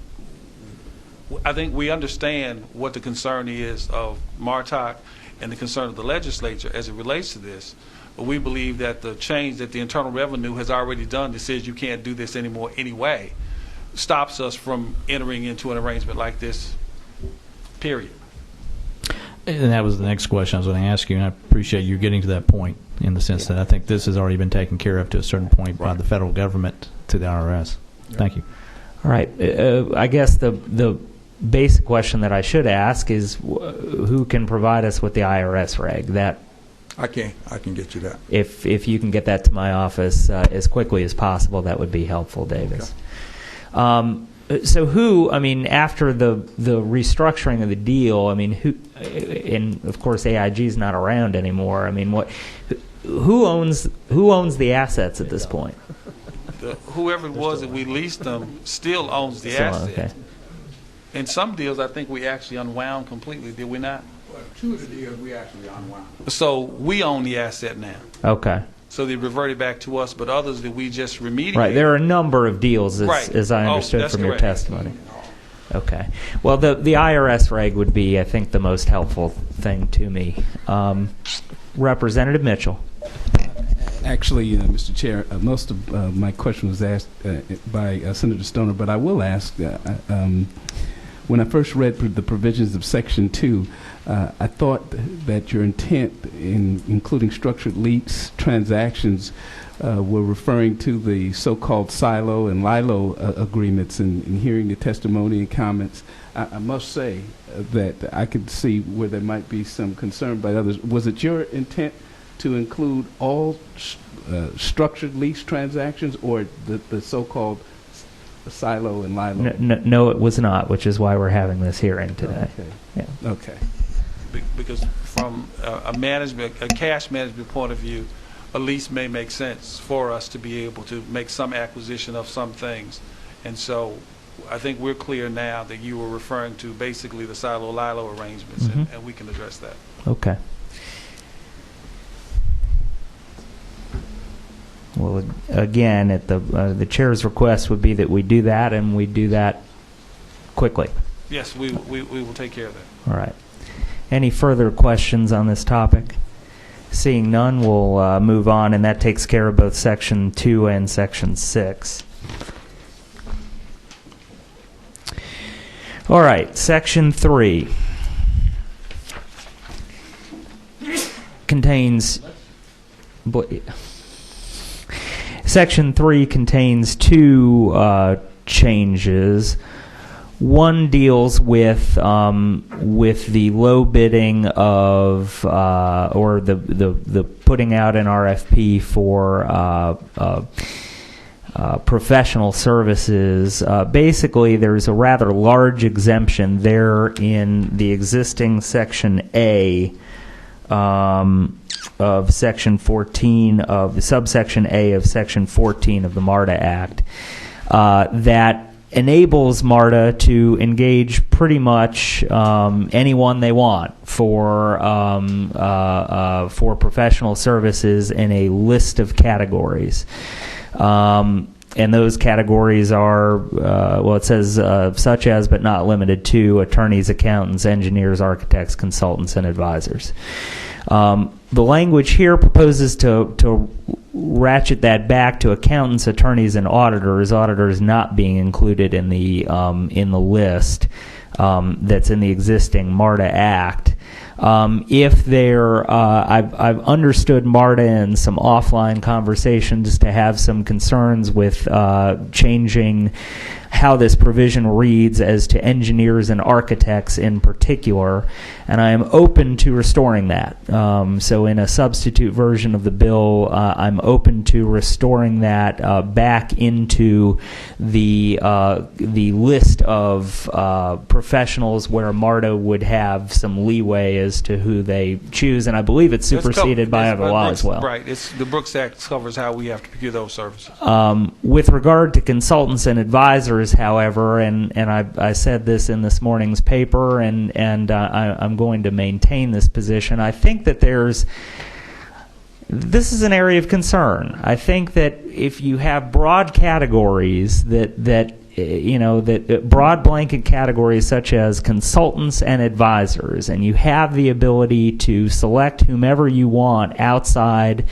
I think we understand what the concern is of MARTOC and the concern of the legislature as it relates to this. But we believe that the change that the Internal Revenue has already done that says you can't do this anymore anyway stops us from entering into an arrangement like this, period. And that was the next question I was going to ask you, and I appreciate you getting to that point, in the sense that I think this has already been taken care of to a certain point by the federal government to the IRS. Thank you. All right. I guess the basic question that I should ask is, who can provide us with the IRS reg? That I can get you that. if you can get that to my office as quickly as possible, that would be helpful, Davis. So who, after the restructuring of the deal, who, and of course AIG is not around anymore. Who owns the assets at this point? Whoever it was that we leased them still owns the asset. Okay. In some deals, I think we actually unwound completely, did we not? Well, two of the deals we actually unwound. So we own the asset now. Okay. So they reverted back to us, but others that we just remediated. Right. There are a number of deals, Right. as I Oh, understood that's from your correct. testimony. Okay. Well, the IRS reg would be, I think, the most helpful thing to me. Representative Mitchell. Actually, Mr. Chair, most of my question was asked by Senator Stoner, but I will ask, when I first read the provisions of Section 2, I thought that your intent in including structured lease transactions were referring to the so-called silo and lilo agreements. And in hearing the testimony and comments, I must say that I could see where there might be some concern by others. Was it your intent to include all structured lease transactions, or the so-called silo and lilo? No, it was not, which is why we're having this hearing today. Okay. Yeah. Okay. Because from a cash management point of view, a lease may make sense for us to be able to make some acquisition of some things. And so I think we're clear now that you were referring to basically the silo-lilo arrangements, and we can address that. Okay. Well, again, at the chair's request would be that we do that, and we do that quickly. Yes, we will take care of that. All right. Any further questions on this topic? Seeing none, we'll move on, and that takes care of both Section 2 and Section 6. All right, Section 3 contains... Section 3 contains two changes. One deals with the low bidding of or the putting out an RFP for professional services. Basically, there's a rather large exemption there in the existing Section A of Section 14 of subsection A of Section 14 of the MARTA Act that enables MARTA to engage pretty much anyone they want for professional services in a list of categories. And those categories are, well, it says such as but not limited to attorneys, accountants, engineers, architects, consultants, and advisors. The language here proposes to ratchet that back to accountants, attorneys, and auditors. Auditors not being included in the list that's in the existing MARTA Act. If they're, I've understood MARTA in some offline conversations to have some concerns with changing how this provision reads as to engineers and architects in particular, and I am open to restoring that. So in a substitute version of the bill, I'm open to restoring that back into the list of professionals where MARTA would have some leeway as to who they choose, and I believe it's superseded by other law as well. Right. The Brooks Act covers how we have to procure those services. With regard to consultants and advisors, however, and I said this in this morning's paper, and I'm going to maintain this position. I think that this is an area of concern. I think that if you have broad categories that broad blanket categories such as consultants and advisors, and you have the ability to select whomever you want outside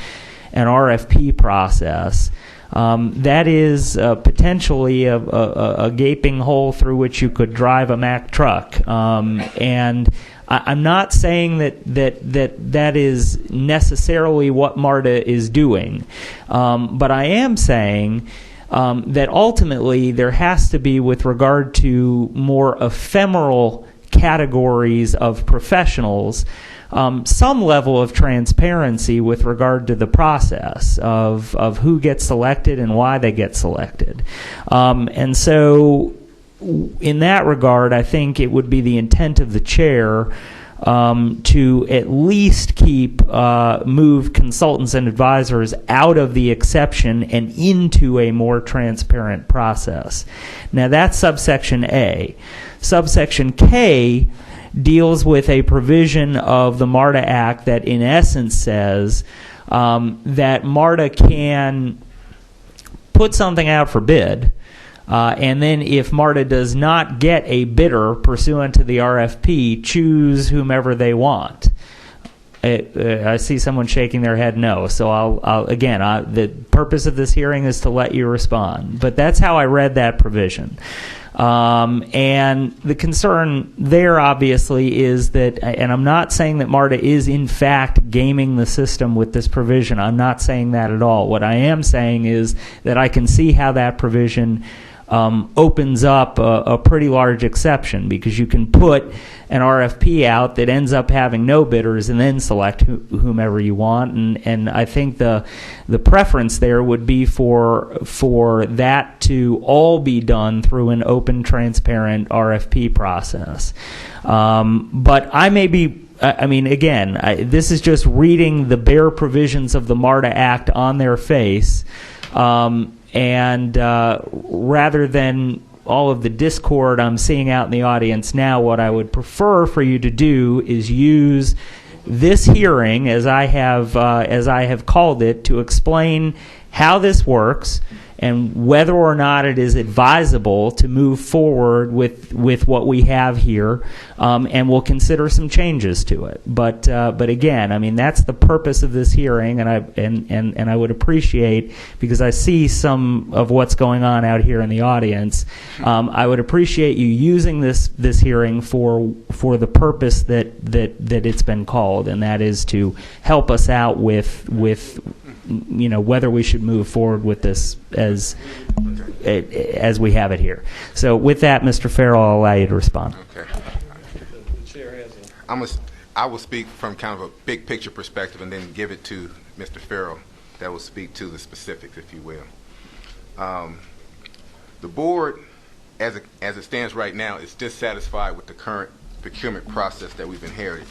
an RFP process, that is potentially a gaping hole through which you could drive a Mack truck. And I'm not saying that is necessarily what MARTA is doing, but I am saying that ultimately there has to be, with regard to more ephemeral categories of professionals, some level of transparency with regard to the process of who gets selected and why they get selected. And so in that regard, I think it would be the intent of the chair to at least move consultants and advisors out of the exception and into a more transparent process. Now that's subsection A. Subsection K deals with a provision of the MARTA Act that in essence says that MARTA can put something out for bid, and then if MARTA does not get a bidder pursuant to the RFP, choose whomever they want. I see someone shaking their head no, so the purpose of this hearing is to let you respond. But that's how I read that provision. And the concern there obviously is that, and I'm not saying that MARTA is in fact gaming the system with this provision. I'm not saying that at all. What I am saying is that I can see how that provision opens up a pretty large exception, because you can put an RFP out that ends up having no bidders and then select whomever you want, and I think the preference there would be for that to all be done through an open, transparent RFP process. But I may be, again, this is just reading the bare provisions of the MARTA Act on their face, and rather than all of the discord I'm seeing out in the audience now, what I would prefer for you to do is use this hearing, as I have called it, to explain how this works and whether or not it is advisable to move forward with what we have here, and we'll consider some changes to it. But again, I mean, that's the purpose of this hearing, and I would appreciate, because I see some of what's going on out here in the audience, I would appreciate you using this hearing for the purpose that it's been called, and that is to help us out with whether we should move forward with this as we have it here. So with that, Mr. Farrell, I'll allow you to respond. Okay. I will speak from kind of a big picture perspective and then give it to Mr. Farrell that will speak to the specifics, if you will. The board, as it stands right now, is dissatisfied with the current procurement process that we've inherited.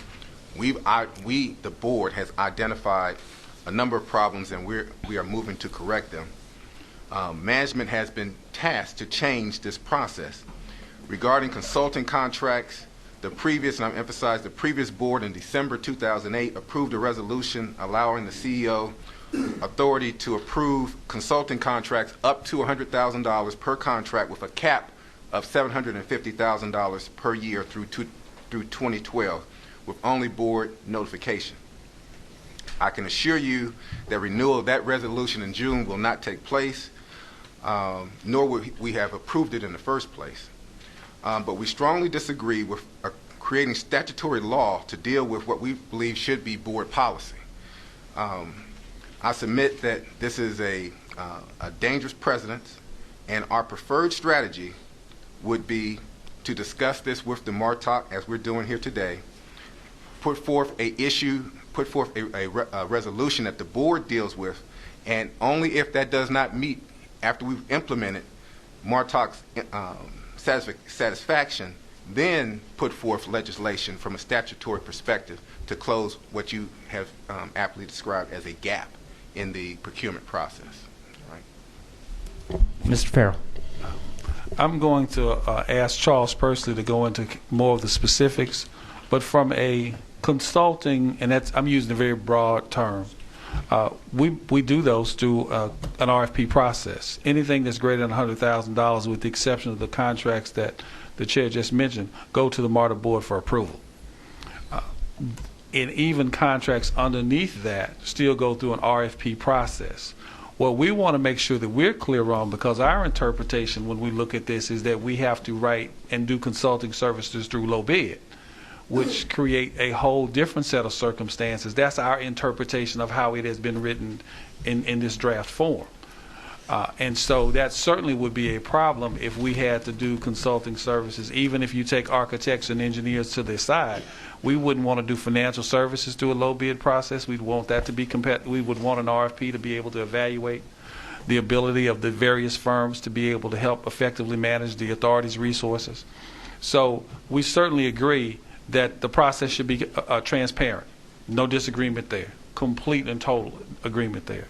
The board has identified a number of problems, and we are moving to correct them. Management has been tasked to change this process. Regarding consulting contracts, the previous board in December 2008 approved a resolution allowing the CEO authority to approve consulting contracts up to $100,000 per contract with a cap of $750,000 per year through 2012 with only board notification. I can assure you that renewal of that resolution in June will not take place, nor would we have approved it in the first place. But we strongly disagree with creating statutory law to deal with what we believe should be board policy. I submit that this is a dangerous precedent, and our preferred strategy would be to discuss this with the MARTOC, as we're doing here today, put forth a resolution that the board deals with, and only if that does not meet, after we've implemented MARTOC's satisfaction, then put forth legislation from a statutory perspective to close what you have aptly described as a gap in the procurement process. Right. Mr. Farrell. I'm going to ask Charles personally to go into more of the specifics, but from a consulting, and I'm using a very broad term, we do those through an RFP process. Anything that's greater than $100,000, with the exception of the contracts that the chair just mentioned, go to the MARTA board for approval. And even contracts underneath that still go through an RFP process. What we want to make sure that we're clear on, because our interpretation when we look at this is that we have to write and do consulting services through low bid, which create a whole different set of circumstances. That's our interpretation of how it has been written in this draft form. And so that certainly would be a problem if we had to do consulting services. Even if you take architects and engineers to their side, we wouldn't want to do financial services through a low bid process. We'd want that to be we would want an RFP to be able to evaluate the ability of the various firms to be able to help effectively manage the authority's resources. So we certainly agree that the process should be transparent. No disagreement there. Complete and total agreement there.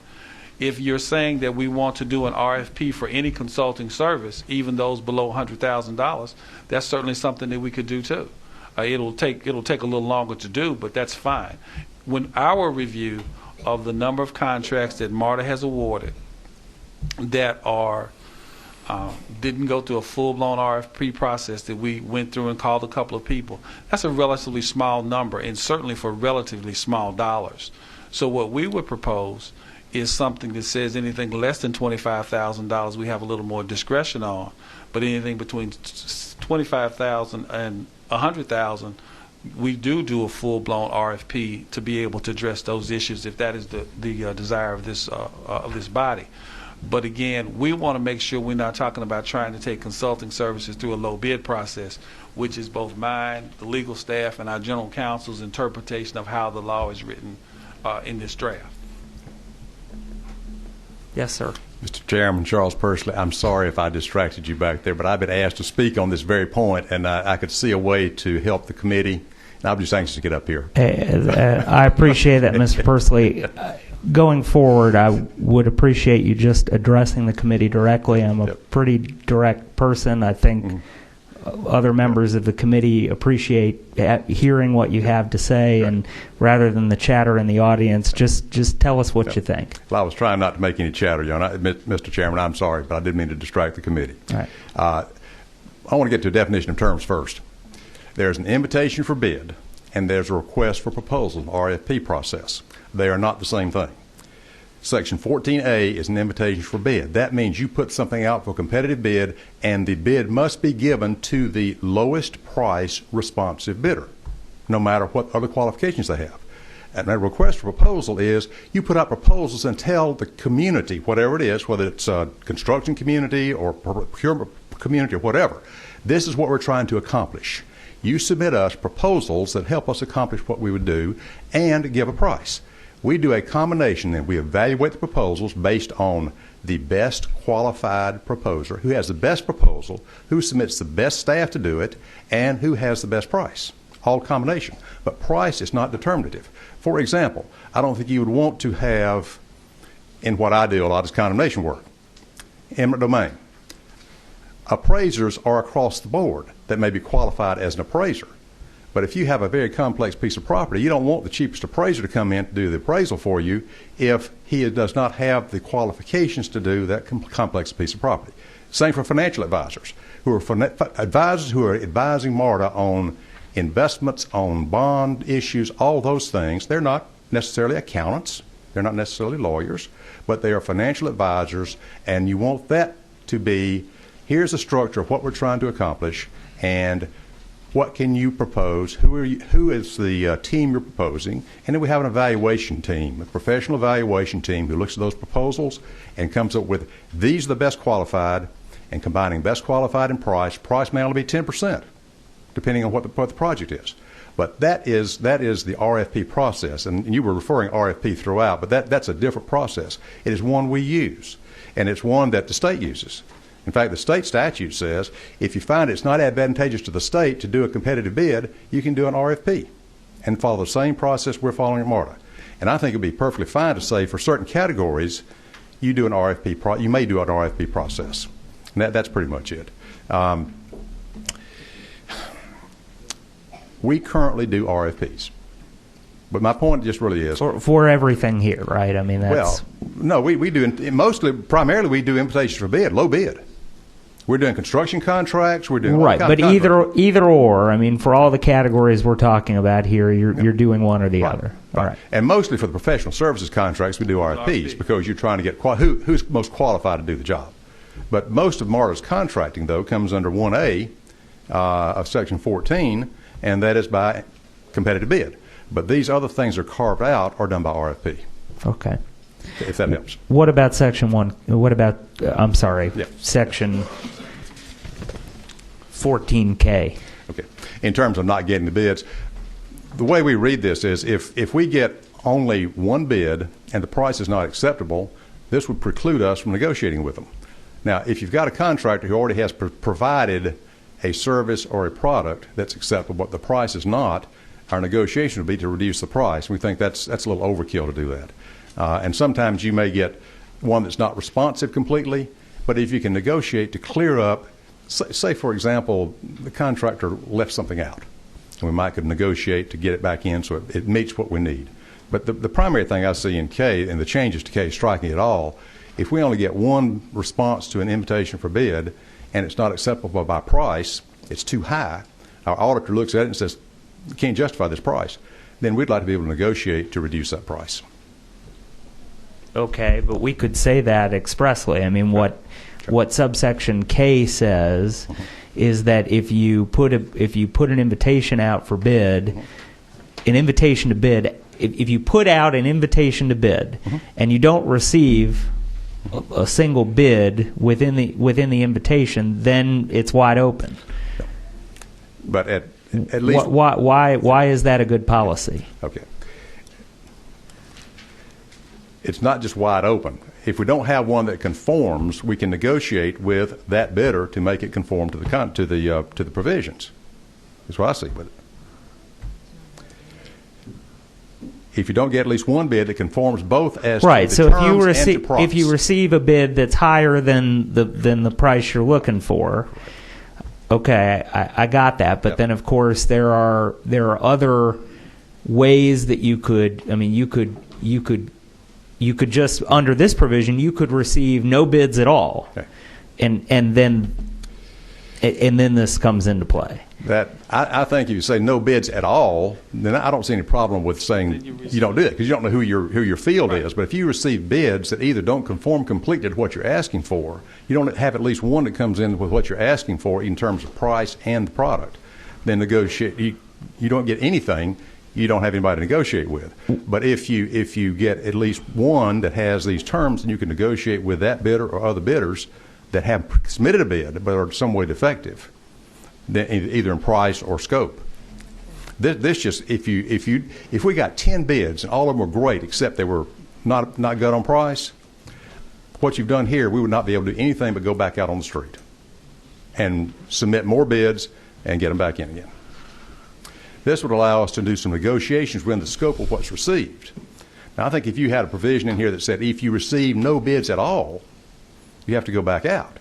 If you're saying that we want to do an RFP for any consulting service, even those below $100,000, that's certainly something that we could do too. It'll take a little longer to do, but that's fine. When our review of the number of contracts that MARTA has awarded that are didn't go through a full-blown RFP process, that we went through and called a couple of people, that's a relatively small number, and certainly for relatively small dollars. So what we would propose is something that says anything less than $25,000 we have a little more discretion on, but anything between $25,000 and $100,000 we do a full-blown RFP to be able to address those issues if that is the desire of this body. But again, we want to make sure we're not talking about trying to take consulting services through a low bid process, which is both mine, the legal staff, and our general counsel's interpretation of how the law is written in this draft. Yes, sir. Mr. Chairman, Charles Persley, I'm sorry if I distracted you back there, but I've been asked to speak on this very point, and I could see a way to help the committee, and I'm just anxious to get up here. I appreciate that, Mr. Persley. Going forward, I would appreciate you just addressing the committee directly. I'm a pretty direct person. I think other members of the committee appreciate hearing what you have to say, and rather than the chatter in the audience, just tell us what you think. Well, I was trying not to make any chatter, John. Mr. Chairman, I'm sorry, but I didn't mean to distract the committee. All right. I want to get to a definition of terms first. There's an invitation for bid, and there's a request for proposal, RFP process. They are not the same thing. Section 14A is an invitation for bid. That means you put something out for a competitive bid, and the bid must be given to the lowest price responsive bidder, no matter what other qualifications they have. And a request for proposal is you put out proposals and tell the community, whatever it is, whether it's a construction community or procurement community or whatever, this is what we're trying to accomplish. You submit us proposals that help us accomplish what we would do and give a price. We do a combination, and we evaluate the proposals based on the best qualified proposer, who has the best proposal, who submits the best staff to do it, and who has the best price. All combination. But price is not determinative. For example, I don't think you would want to have, in what I do a lot is condemnation work, eminent domain. Appraisers are across the board that may be qualified as an appraiser. But if you have a very complex piece of property, you don't want the cheapest appraiser to come in to do the appraisal for you if he does not have the qualifications to do that complex piece of property. Same for financial advisors, who are advisors who are advising MARTA on investments, on bond issues, all those things. They're not necessarily accountants. They're not necessarily lawyers, but they are financial advisors, and you want that to be, here's the structure of what we're trying to accomplish, and what can you propose? Who is the team you're proposing? And then we have an evaluation team, a professional evaluation team who looks at those proposals and comes up with these are the best qualified, and combining best qualified and price. Price may only be 10%, depending on what the project is. But that is the RFP process, and you were referring RFP throughout, but that's a different process. It is one we use, and it's one that the state uses. In fact, the state statute says if you find it's not advantageous to the state to do a competitive bid, you can do an RFP and follow the same process we're following at MARTA. And I think it would be perfectly fine to say for certain categories, you do an RFP. You may do an RFP process. And that's pretty much it. We currently do RFPs. But my point just really is for everything here, right? I mean, that's well, no, we do primarily we do invitations for bid, low bid. We're doing construction contracts. We're doing right, but either or. I mean, for all the categories we're talking about here, you're doing one or the other. All right. And mostly for the professional services contracts, we do RFPs because you're trying to get who's most qualified to do the job. But most of MARTA's contracting, though, comes under 1A of Section 14, and that is by competitive bid. But these other things are carved out or done by RFP. Okay. If that helps. What about Section 1? What about, Section 14K? Okay. In terms of not getting the bids, the way we read this is if we get only one bid and the price is not acceptable, this would preclude us from negotiating with them. Now, if you've got a contractor who already has provided a service or a product that's acceptable, but the price is not, our negotiation would be to reduce the price. We think that's a little overkill to do that. And sometimes you may get one that's not responsive completely, but if you can negotiate to clear up, say for example, the contractor left something out, and we might could negotiate to get it back in so it meets what we need. But the primary thing I see in K, and the changes to K striking it all, if we only get one response to an invitation for bid and it's not acceptable by price, it's too high, our auditor looks at it and says, you can't justify this price, then we'd like to be able to negotiate to reduce that price. Okay, but we could say that expressly. I mean, what subsection K says is that if you put an invitation out for bid, an invitation to bid, if you put out an invitation to bid and you don't receive a single bid within the invitation, then it's wide open. But at least why is that a good policy? Okay. It's not just wide open. If we don't have one that conforms, we can negotiate with that bidder to make it conform to the provisions. That's what I see with it. If you don't get at least one bid that conforms both as right, to so the terms and to price. If you receive a bid that's higher than the price you're looking for, Okay, I got that, but Yep. then of course there are other ways that you could. I mean, you could just under this provision you could receive no bids at all, Okay. and then this comes into play. That I think if you say no bids at all, then I don't see any problem with saying you don't do it because you don't know who your field is. But if you receive bids that either don't conform completely to what you're asking for, you don't have at least one that comes in with what you're asking for in terms of price and the product, then negotiate. You don't get anything. You don't have anybody to negotiate with. But if you get at least one that has these terms, then you can negotiate with that bidder or other bidders that have submitted a bid but are some way defective, either in price or scope. This just if we got 10 bids and all of them were great except they were not good on price, what you've done here, we would not be able to do anything but go back out on the street and submit more bids and get them back in again. This would allow us to do some negotiations within the scope of what's received. Now, I think if you had a provision in here that said if you receive no bids at all, you have to go back out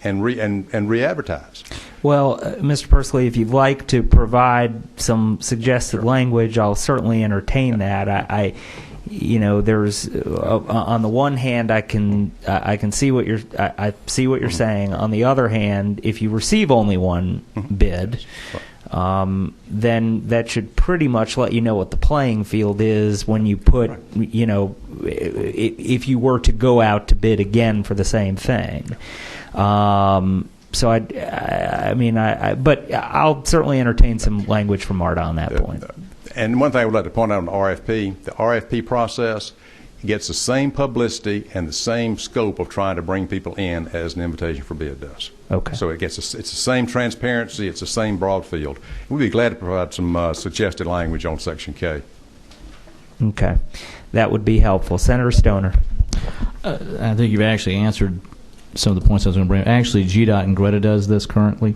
and re-advertise. Well, Mr. Pursley, if you'd like to provide some suggested language, I'll certainly entertain that. There's on the one hand, I can see what I see what you're saying. On the other hand, if you receive only one bid, then that should pretty much let you know what the playing field is when you put, if you were to go out to bid again for the same thing. But I'll certainly entertain some language from Marta on that point. And one thing I would like to point out on the RFP process gets the same publicity and the same scope of trying to bring people in as an invitation for bid does. Okay. So it's the same transparency, it's the same broad field. We'd be glad to provide some suggested language on Section K. Okay. That would be helpful. Senator Stoner. I think you've actually answered some of the points I was going to bring. Actually, GDOT and Greta does this currently.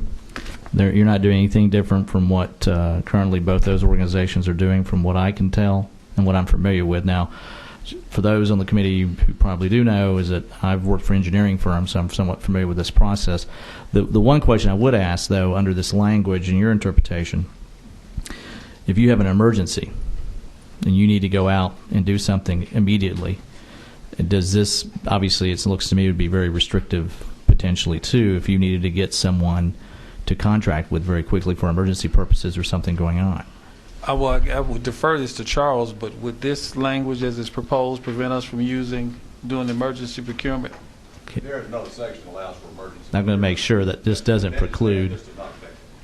You're not doing anything different from what currently both those organizations are doing from what I can tell and what I'm familiar with. Now, for those on the committee who probably do know is that I've worked for engineering firms, so I'm somewhat familiar with this process. The one question I would ask, though, under this language in your interpretation, if you have an emergency and you need to go out and do something immediately, does this, obviously it looks to me would be very restrictive potentially too if you needed to get someone to contract with very quickly for emergency purposes or something going on? I would defer this to Charles, but would this language as it's proposed prevent us from doing emergency procurement? There is another section that allows for emergency. I'm going to make sure that this doesn't preclude.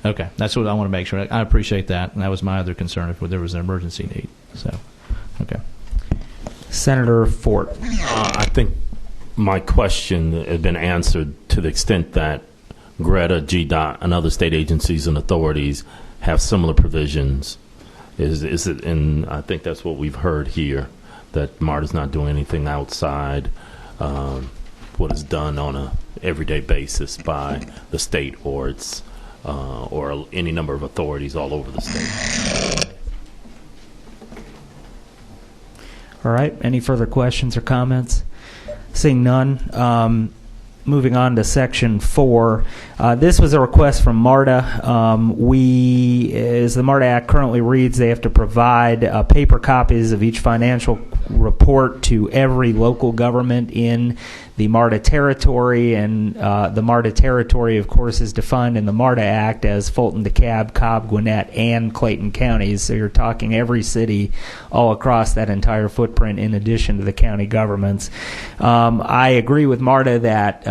Okay, that's what I want to make sure. I appreciate that, and that was my other concern if there was an emergency need. So, okay. Senator Fort. I think my question has been answered to the extent that Greta, GDOT, and other state agencies and authorities have similar provisions. Is it? And I think that's what we've heard here, that MARTA's not doing anything outside what is done on a everyday basis by the state or its or any number of authorities all over the state. All right. Any further questions or comments? Seeing none. Moving on to Section 4. This was a request from MARTA. As the MARTA Act currently reads, they have to provide paper copies of each financial report to every local government in the MARTA territory, and the MARTA territory, of course, is defined in the MARTA Act as Fulton, DeKalb, Cobb, Gwinnett, and Clayton counties. So you're talking every city all across that entire footprint in addition to the county governments. I agree with MARTA that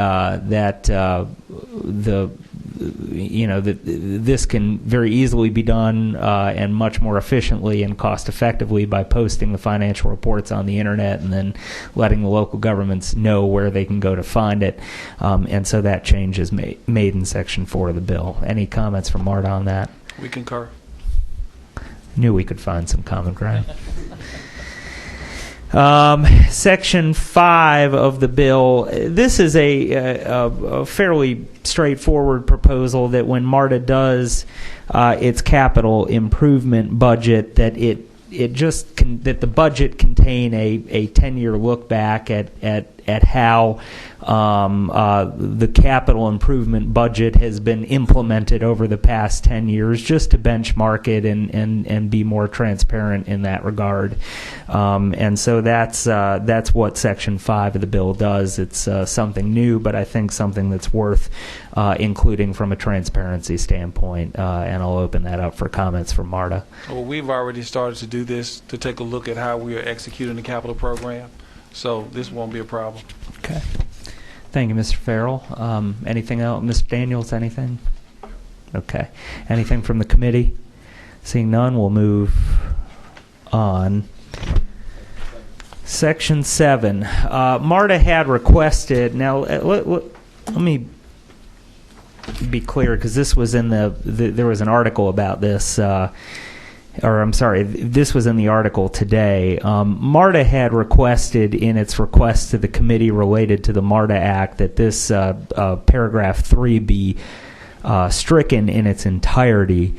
this can very easily be done and much more efficiently and cost effectively by posting the financial reports on the internet and then letting the local governments know where they can go to find it. And so that change is made in Section 4 of the bill. Any comments from Marta on that? We concur. Knew we could find some common ground. Section 5 of the bill, this is a fairly straightforward proposal that when MARTA does its capital improvement budget, that that the budget contain a 10-year look back at at how the capital improvement budget has been implemented over the past 10 years, just to benchmark it and be more transparent in that regard. And so that's what Section 5 of the bill does. It's something new, but I think something that's worth including from a transparency standpoint. And I'll open that up for comments from Marta. Well, we've already started to do this, to take a look at how we are executing the capital program. So this won't be a problem. Okay. Thank you, Mr. Farrell. Anything else? Mr. Daniels, anything? Okay. Anything from the committee? Seeing none, we'll move on. Section 7. Marta had requested, now let me be clear, because this was in there was an article about this, or I'm sorry, this was in the article today. MARTA had requested in its request to the committee related to the MARTA Act that this paragraph 3 be stricken in its entirety.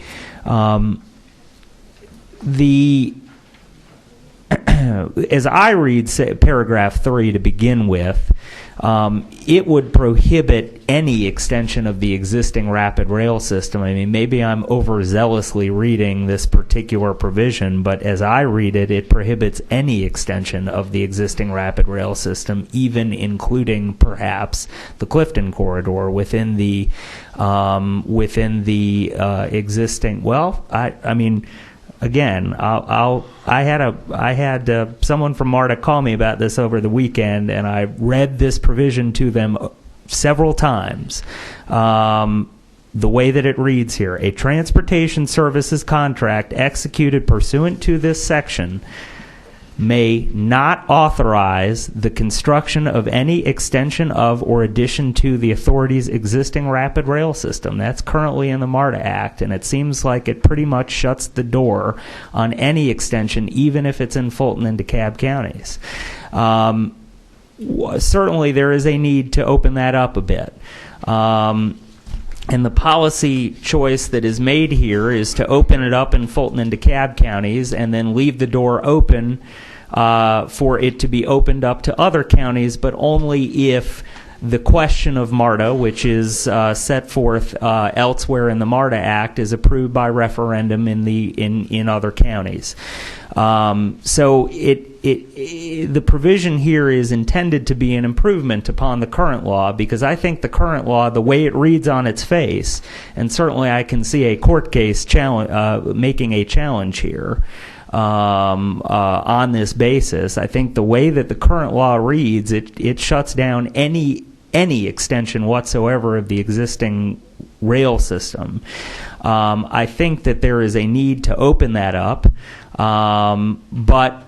As I read paragraph 3 to begin with, it would prohibit any extension of the existing rapid rail system. I mean, maybe I'm overzealously reading this particular provision, but as I read it, it prohibits any extension of the existing rapid rail system, even including perhaps the Clifton corridor within the existing. Well, I mean. Again, I had someone from MARTA call me about this over the weekend, and I read this provision to them several times. The way that it reads here: a transportation services contract executed pursuant to this section may not authorize the construction of any extension of or addition to the authority's existing rapid rail system. That's currently in the MARTA Act, and it seems like it pretty much shuts the door on any extension, even if it's in Fulton and DeKalb counties. Certainly there is a need to open that up a bit. And the policy choice that is made here is to open it up in Fulton and DeKalb counties and then leave the door open for it to be opened up to other counties, but only if the question of MARTA, which is set forth elsewhere in the MARTA Act, is approved by referendum in other counties. So the provision here is intended to be an improvement upon the current law, because I think the current law, the way it reads on its face, and certainly I can see a court case making a challenge here on this basis. I think the way that the current law reads, it shuts down any extension whatsoever of the existing rail system. I think that there is a need to open that up, but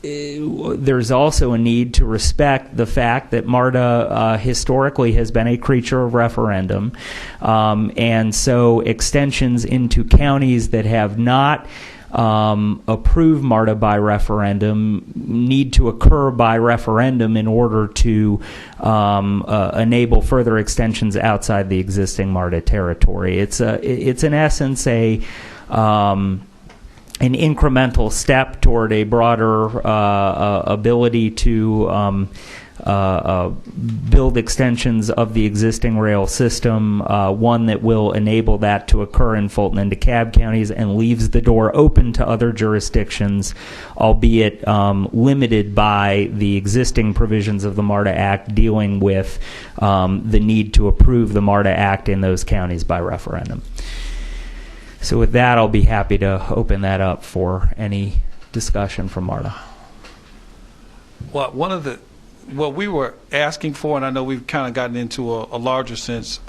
there's also a need to respect the fact that MARTA historically has been a creature of referendum, and so extensions into counties that have not approved MARTA by referendum need to occur by referendum in order to enable further extensions outside the existing MARTA territory. It's in essence an incremental step toward a broader ability to build extensions of the existing rail system, one that will enable that to occur in Fulton and DeKalb counties and leaves the door open to other jurisdictions, albeit limited by the existing provisions of the MARTA Act dealing with the need to approve the MARTA Act in those counties by referendum. So with that, I'll be happy to open that up for any discussion from MARTA. Well, what we were asking for, and I know we've kind of gotten into a larger sense,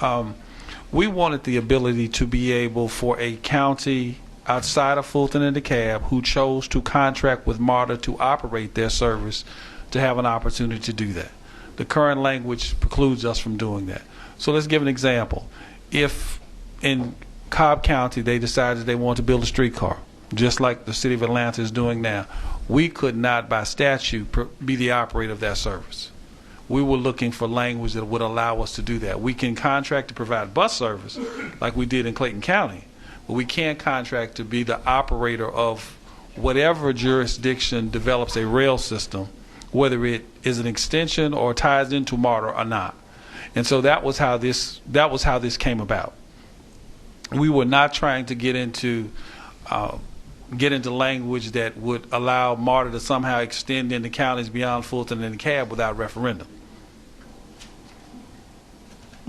we wanted the ability to be able for a county outside of Fulton and DeKalb who chose to contract with MARTA to operate their service to have an opportunity to do that. The current language precludes us from doing that. So let's give an example. If in Cobb County they decided they want to build a streetcar, just like the city of Atlanta is doing now, we could not by statute be the operator of that service. We were looking for language that would allow us to do that. We can contract to provide bus service like we did in Clayton County, but we can't contract to be the operator of whatever jurisdiction develops a rail system whether it is an extension or ties into MARTA or not. And so that was how this came about. We were not trying to get into language that would allow MARTA to somehow extend into counties beyond Fulton and DeKalb without referendum.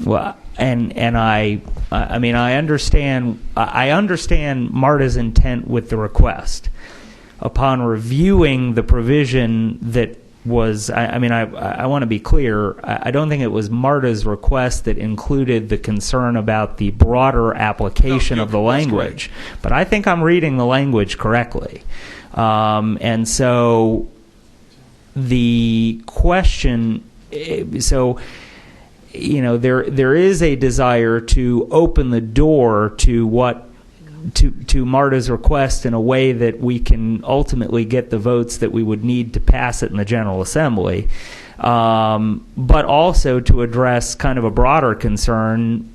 Well, and I mean, I understand MARTA's intent with the request. Upon reviewing the provision that was, I want to be clear, I don't think it was MARTA's request that included the concern about the broader application of the language. But I think I'm reading the language correctly. And so the question, there is a desire to open the door to to MARTA's request in a way that we can ultimately get the votes that we would need to pass it in the General Assembly, but also to address kind of a broader concern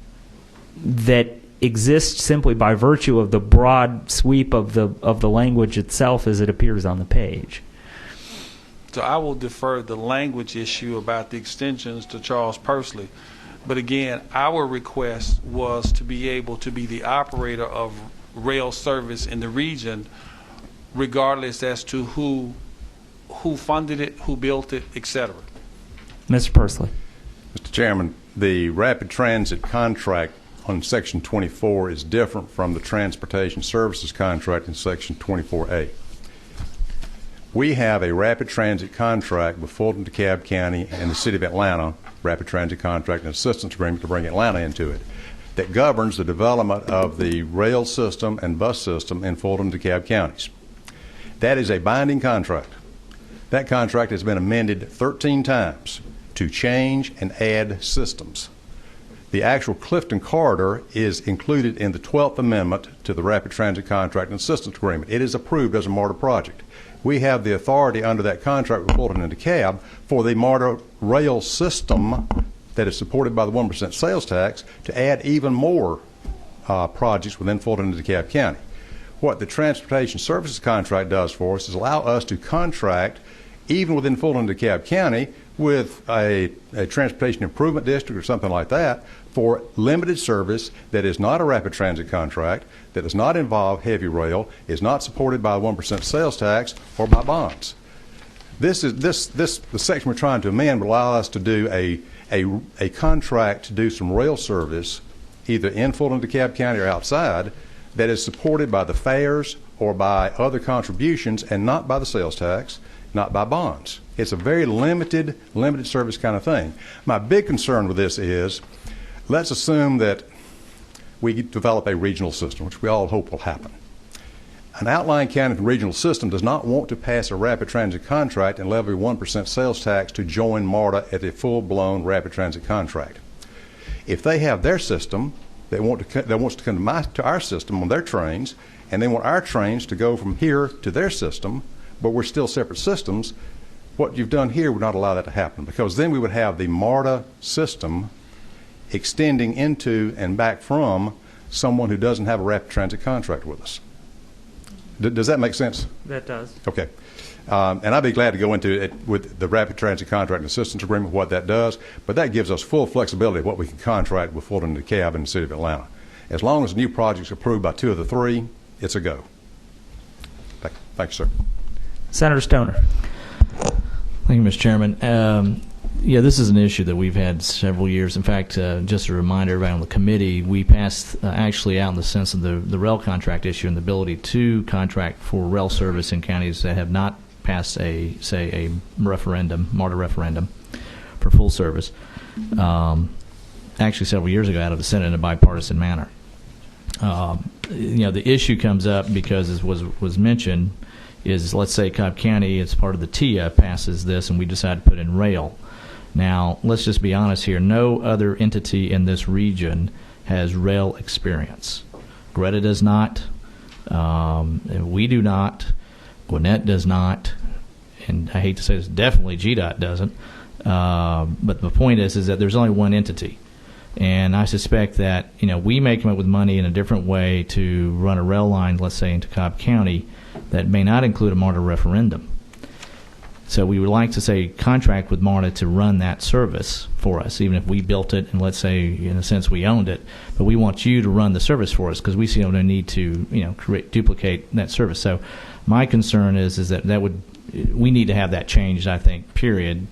that exists simply by virtue of the broad sweep of the language itself as it appears on the page. So I will defer the language issue about the extensions to Charles Pursley. But again, our request was to be able to be the operator of rail service in the region, regardless as to who funded it, who built it, etc. Mr. Pursley. Mr. Chairman, the rapid transit contract on Section 24 is different from the transportation services contract in Section 24A. We have a rapid transit contract with Fulton, DeKalb County, and the City of Atlanta, rapid transit contract and assistance agreement to bring Atlanta into it, that governs the development of the rail system and bus system in Fulton and DeKalb counties. That is a binding contract. That contract has been amended 13 times to change and add systems. The actual Clifton Corridor is included in the 12th Amendment to the Rapid Transit Contract and Assistance Agreement. It is approved as a MARTA project. We have the authority under that contract with Fulton and DeKalb for the MARTA rail system that is supported by the 1% sales tax to add even more projects within Fulton and DeKalb County. What the Transportation Services Contract does for us is allow us to contract even within Fulton and DeKalb County with a transportation improvement district or something like that for limited service that is not a rapid transit contract, that does not involve heavy rail, is not supported by a 1% sales tax or by bonds. The section we're trying to amend will allow us to do a contract to do some rail service either in Fulton, DeKalb County or outside that is supported by the fares or by other contributions and not by the sales tax, not by bonds. It's a very limited service kind of thing. My big concern with this is, let's assume that we develop a regional system, which we all hope will happen. An outlying county regional system does not want to pass a rapid transit contract and levy 1% sales tax to join MARTA at a full-blown rapid transit contract. If they have their system, that wants to come to our system on their trains, and they want our trains to go from here to their system, but we're still separate systems, what you've done here would not allow that to happen, because then we would have the MARTA system extending into and back from someone who doesn't have a rapid transit contract with us. Does that make sense? That does. Okay. And I'd be glad to go into it with the Rapid Transit Contract and Assistance Agreement, what that does, but that gives us full flexibility of what we can contract with Fulton and DeKalb and the City of Atlanta. As long as the new project's approved by 2 of the 3, it's a go. Thank you, sir. Senator Stoner. Thank you, Mr. Chairman. Yeah, this is an issue that we've had several years. In fact, just a reminder, everybody on the committee, we passed actually out in the sense of the rail contract issue and the ability to contract for rail service in counties that have not passed a referendum, MARTA referendum, for full service. Actually, several years ago, out of the Senate in a bipartisan manner. The issue comes up because, as was mentioned, is let's say Cobb County, it's part of the TIA, passes this, and we decide to put in rail. Now, let's just be honest here. No other entity in this region has rail experience. Greta does not. We do not. Gwinnett does not. And I hate to say this, definitely GDOT doesn't. But the point is that there's only one entity. And I suspect that, we may come up with money in a different way to run a rail line, let's say, into Cobb County that may not include a MARTA referendum. So we would like to say contract with MARTA to run that service for us, even if we built it and let's say in a sense we owned it. But we want you to run the service for us because we see no need to duplicate that service. So my concern is that we need to have that changed, I think, period,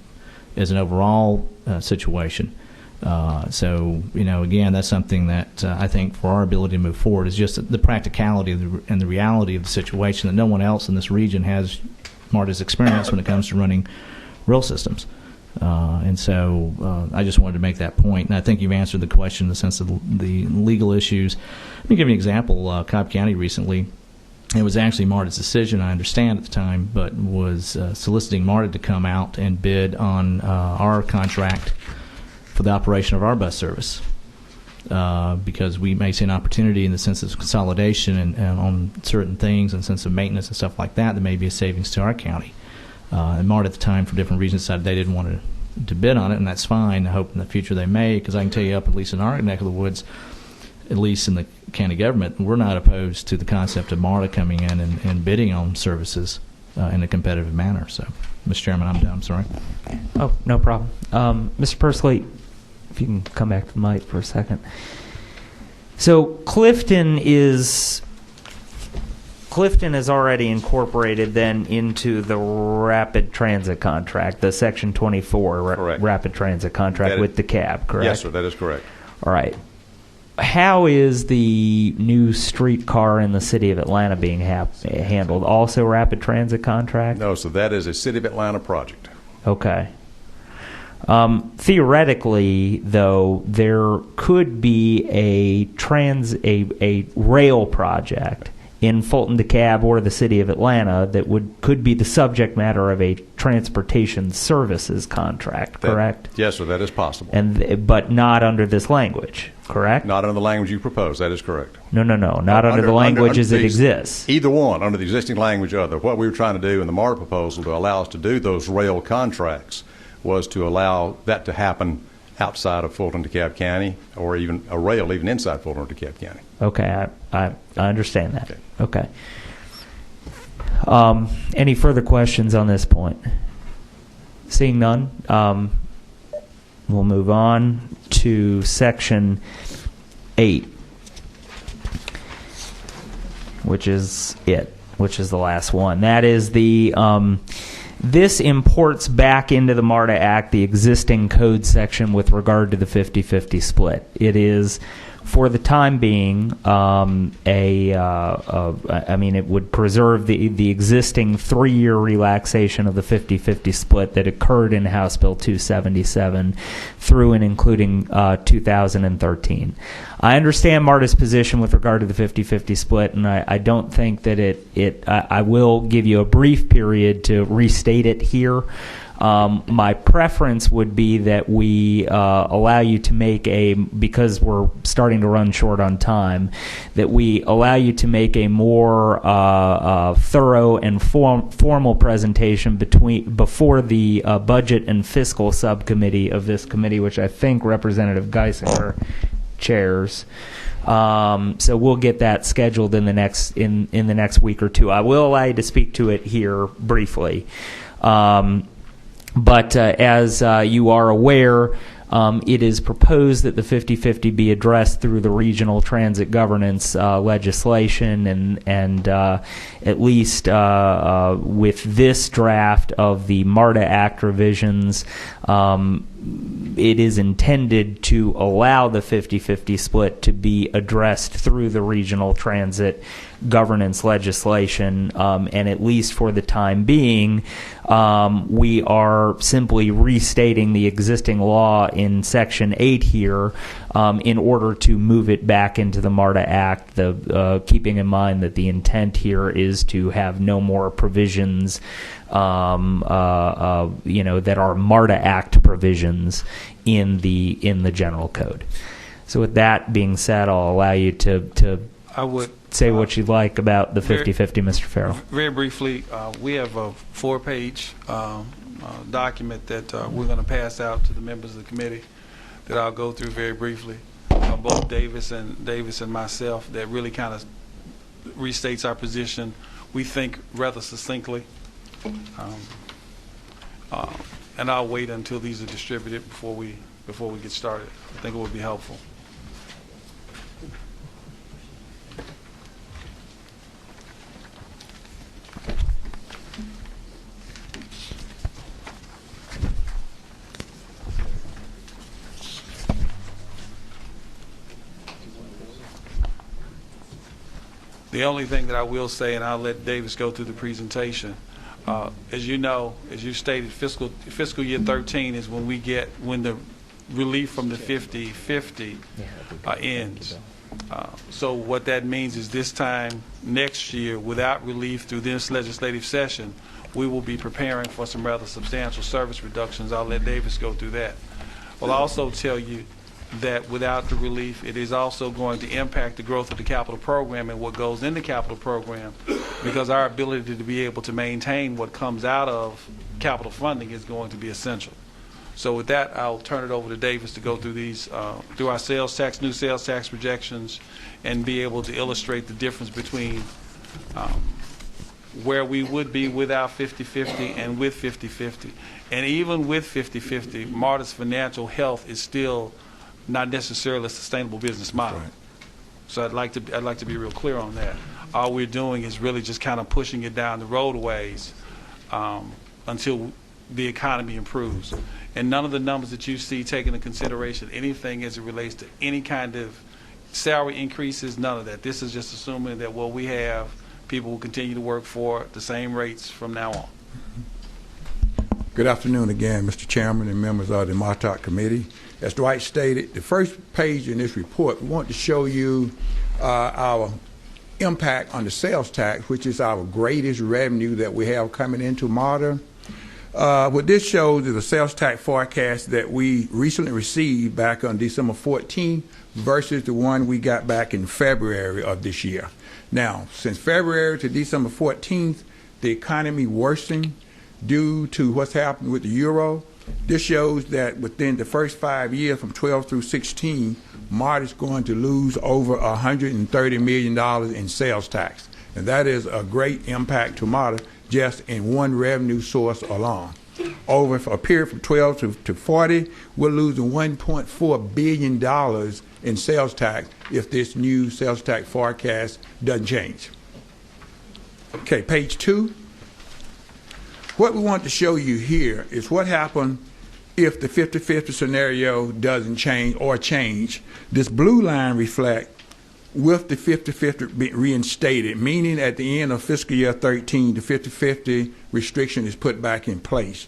as an overall situation. So again, that's something that I think for our ability to move forward is just the practicality and the reality of the situation that no one else in this region has MARTA's experience when it comes to running rail systems. And so I just wanted to make that point. And I think you've answered the question in the sense of the legal issues. Let me give you an example. Cobb County recently, it was actually MARTA's decision, I understand at the time, but was soliciting MARTA to come out and bid on our contract for the operation of our bus service. Because we may see an opportunity in the sense of consolidation and on certain things and sense of maintenance and stuff like that may be a savings to our county. And MARTA at the time, for different reasons, decided they didn't want to bid on it, and that's fine. I hope in the future they may, because I can tell you up at least in our neck of the woods, at least in the county government, we're not opposed to the concept of MARTA coming in and bidding on services in a competitive manner. So, Mr. Chairman, I'm done. I'm sorry. Oh, no problem. Mr. Pursley, if you can come back to the mic for a second. So Clifton is already incorporated then into the rapid transit contract, the Section 24 rapid transit contract with the cab, correct? Yes, sir, that is correct. All right. How is the new streetcar in the city of Atlanta being handled? Also rapid transit contract? No, so that is a City of Atlanta project. Okay. Theoretically, though, there could be a rail project in Fulton DeKalb or the City of Atlanta that could be the subject matter of a transportation services contract, correct? Yes, sir, that is possible. But not under this language, correct? Not under the language you propose. That is correct. No, not under the language as it exists. Either one, under the existing language or other. What we were trying to do in the MARTA proposal to allow us to do those rail contracts was to allow that to happen outside of Fulton DeKalb County, or even a rail even inside Fulton or DeKalb County. Okay, I understand that. Okay. Any further questions on this point? Seeing none, we'll move on to Section 8, which is the last one. That is the this imports back into the MARTA Act the existing code section with regard to the 50-50 split. It is, for the time being, it would preserve the existing 3-year relaxation of the 50-50 split that occurred in House Bill 277 through and including 2013. I understand MARTA's position with regard to the 50-50 split, and I don't think that I will give you a brief period to restate it here. My preference would be that we allow you to make because we're starting to run short on time, that we allow you to make a more thorough and formal presentation before the Budget and Fiscal Subcommittee of this committee, which I think Representative Geisinger chairs. So we'll get that scheduled in the next week or two. I will allow you to speak to it here briefly. But as you are aware, it is proposed that the 50-50 be addressed through the regional transit governance legislation, and at least with this draft of the MARTA Act revisions, it is intended to allow the 50-50 split to be addressed through the regional transit governance legislation, and at least for the time being, we are simply restating the existing law in Section 8 here in order to move it back into the MARTA Act, keeping in mind that the intent here is to have no more provisions that are MARTA Act provisions in the general code. So with that being said, I'll allow you to say what you'd like about the 50-50, Mr. Farrell. Very briefly, we have a 4-page document that we're going to pass out to the members of the committee that I'll go through very briefly. Both Davis and myself, that really kind of restates our position, we think, rather succinctly. And I'll wait until these are distributed before we get started. I think it would be helpful. The only thing that I will say, and I'll let Davis go through the presentation, as you know, as you stated, fiscal year 13 is when the relief from the 50/50 ends. So what that means is this time next year, without relief through this legislative session, we will be preparing for some rather substantial service reductions. I'll let Davis go through that. I'll also tell you that without the relief, it is also going to impact the growth of the capital program and what goes in the capital program, because our ability to be able to maintain what comes out of capital funding is going to be essential. So with that, I'll turn it over to Davis to go through these, through our new sales tax projections, and be able to illustrate the difference between where we would be without 50/50 and with 50/50. And even with 50/50, MARTA's financial health is still not necessarily a sustainable business model. Right. So I'd like to be real clear on that. All we're doing is really just kind of pushing it down the roadways until the economy improves. And none of the numbers that you see take into consideration anything as it relates to any kind of salary increases, none of that. This is just assuming that what we have, people will continue to work for the same rates from now on. Good afternoon again, Mr. Chairman and members of the MARTOC committee. As Dwight stated, the first page in this report, we want to show you our impact on the sales tax, which is our greatest revenue that we have coming into MARTA. What this shows is a sales tax forecast that we recently received back on December 14 versus the one we got back in February of this year. Now, since February to December 14th, the economy worsened due to what's happened with the euro. This shows that within the first 5 years, from 12 through 16, MARTA is going to lose over $130 million in sales tax. And that is a great impact to MARTA just in one revenue source alone. Over a period from 12 to 40, we're losing $1.4 billion in sales tax if this new sales tax forecast doesn't change. Okay, page 2. What we want to show you here is what happened if the 50/50 scenario doesn't change or change. This blue line reflects with the 50/50 being reinstated, meaning at the end of fiscal year 13, the 50/50 restriction is put back in place.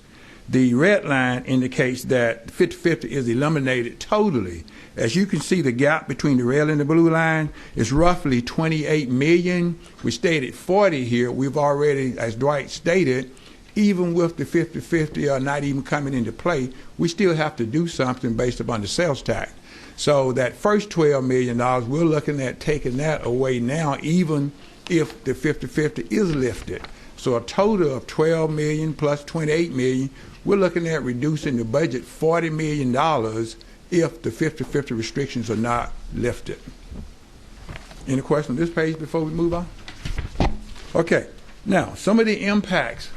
The red line indicates that 50/50 is eliminated totally. As you can see, the gap between the red and the blue line is roughly 28 million. We stated 40 here. We've already, as Dwight stated, even with the 50/50 not even coming into play, we still have to do something based upon the sales tax. So that first $12 million, we're looking at taking that away now, even if the 50/50 is lifted. So a total of $12 million plus $28 million, we're looking at reducing the budget $40 million if the 50/50 restrictions are not lifted. Any questions on this page before we move on? Okay, now some of the impacts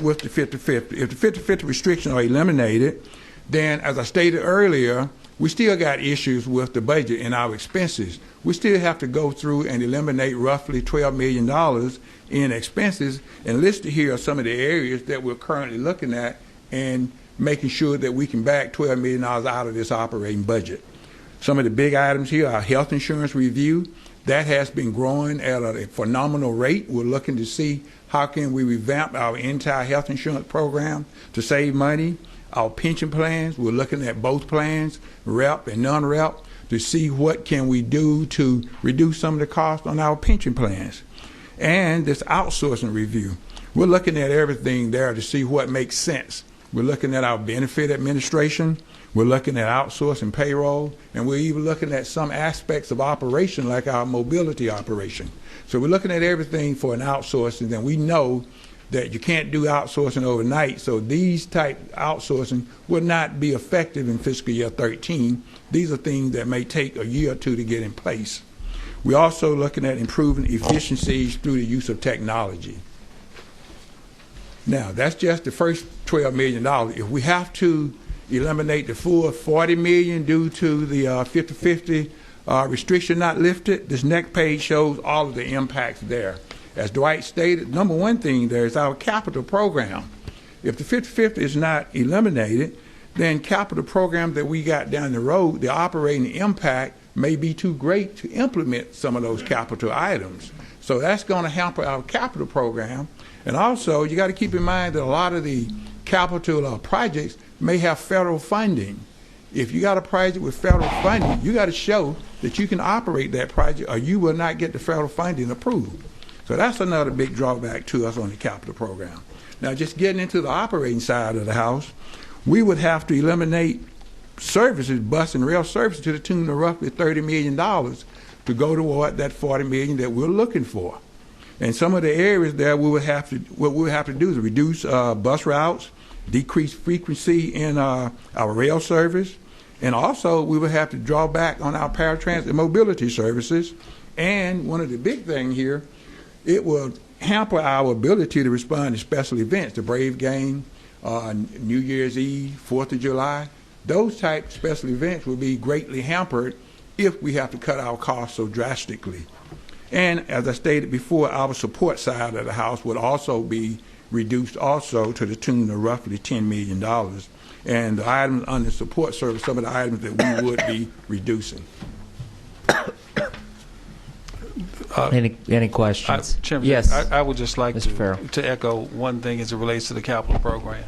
with the 50/50. If the 50/50 restrictions are eliminated, then as I stated earlier, we still got issues with the budget and our expenses. We still have to go through and eliminate roughly $12 million in expenses, and listed here are some of the areas that we're currently looking at and making sure that we can back $12 million out of this operating budget. Some of the big items here are health insurance review. That has been growing at a phenomenal rate. We're looking to see how can we revamp our entire health insurance program to save money. Our pension plans, we're looking at both plans, rep and non-rep, to see what can we do to reduce some of the costs on our pension plans. And this outsourcing review, we're looking at everything there to see what makes sense. We're looking at our benefit administration, we're looking at outsourcing payroll, and we're even looking at some aspects of operation like our mobility operation. So we're looking at everything for an outsourcing, and we know that you can't do outsourcing overnight, so these type outsourcing will not be effective in fiscal year 13. These are things that may take a year or two to get in place. We're also looking at improving efficiencies through the use of technology. Now, that's just the first $12 million. If we have to eliminate the full $40 million due to the 50/50 restriction not lifted, this next page shows all of the impacts there. As Dwight stated, number one thing there is our capital program. If the 50/50 is not eliminated, then capital program that we got down the road, the operating impact may be too great to implement some of those capital items. So that's going to hamper our capital program. And also, you got to keep in mind that a lot of the capital projects may have federal funding. If you got a project with federal funding, you got to show that you can operate that project, or you will not get the federal funding approved. So that's another big drawback to us on the capital program. Now, just getting into the operating side of the house, we would have to eliminate services, bus and rail services, to the tune of roughly $30 million to go toward that $40 million that we're looking for. And some of the areas there, what we would have to do is reduce bus routes, decrease frequency in our rail service, and also we would have to draw back on our paratransit mobility services. And one of the big things here, it will hamper our ability to respond to special events, the Brave Game, New Year's Eve, 4th of July. Those type special events will be greatly hampered if we have to cut our costs so drastically. And as I stated before, our support side of the house would also be reduced also to the tune of roughly $10 million. And the items under support service, some of the items that we would be reducing. Any questions? Chairman, yes. I would just like Mr. to echo one thing as it relates to the capital program.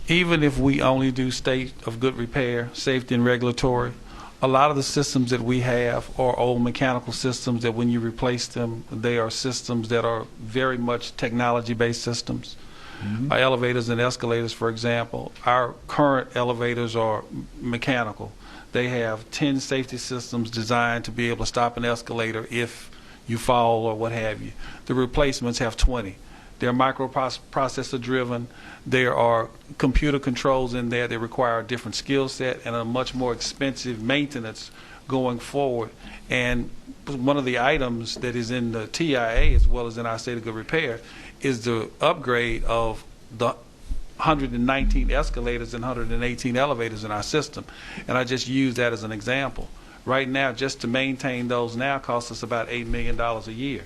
Even if we only do state of good repair, safety, and regulatory, a lot of the systems that we have are old mechanical systems that when you replace them, they are systems that are very much technology-based systems. Mm-hmm. Our elevators and escalators, for example, our current elevators are mechanical. They have 10 safety systems designed to be able to stop an escalator if you fall or what have you. The replacements have 20. They're microprocessor driven. There are computer controls in there that require a different skill set and a much more expensive maintenance going forward. And one of the items that is in the TIA as well as in our state of good repair is the upgrade of the 119 escalators and 118 elevators in our system. And I just use that as an example. Right now, just to maintain those now costs us about $8 million a year.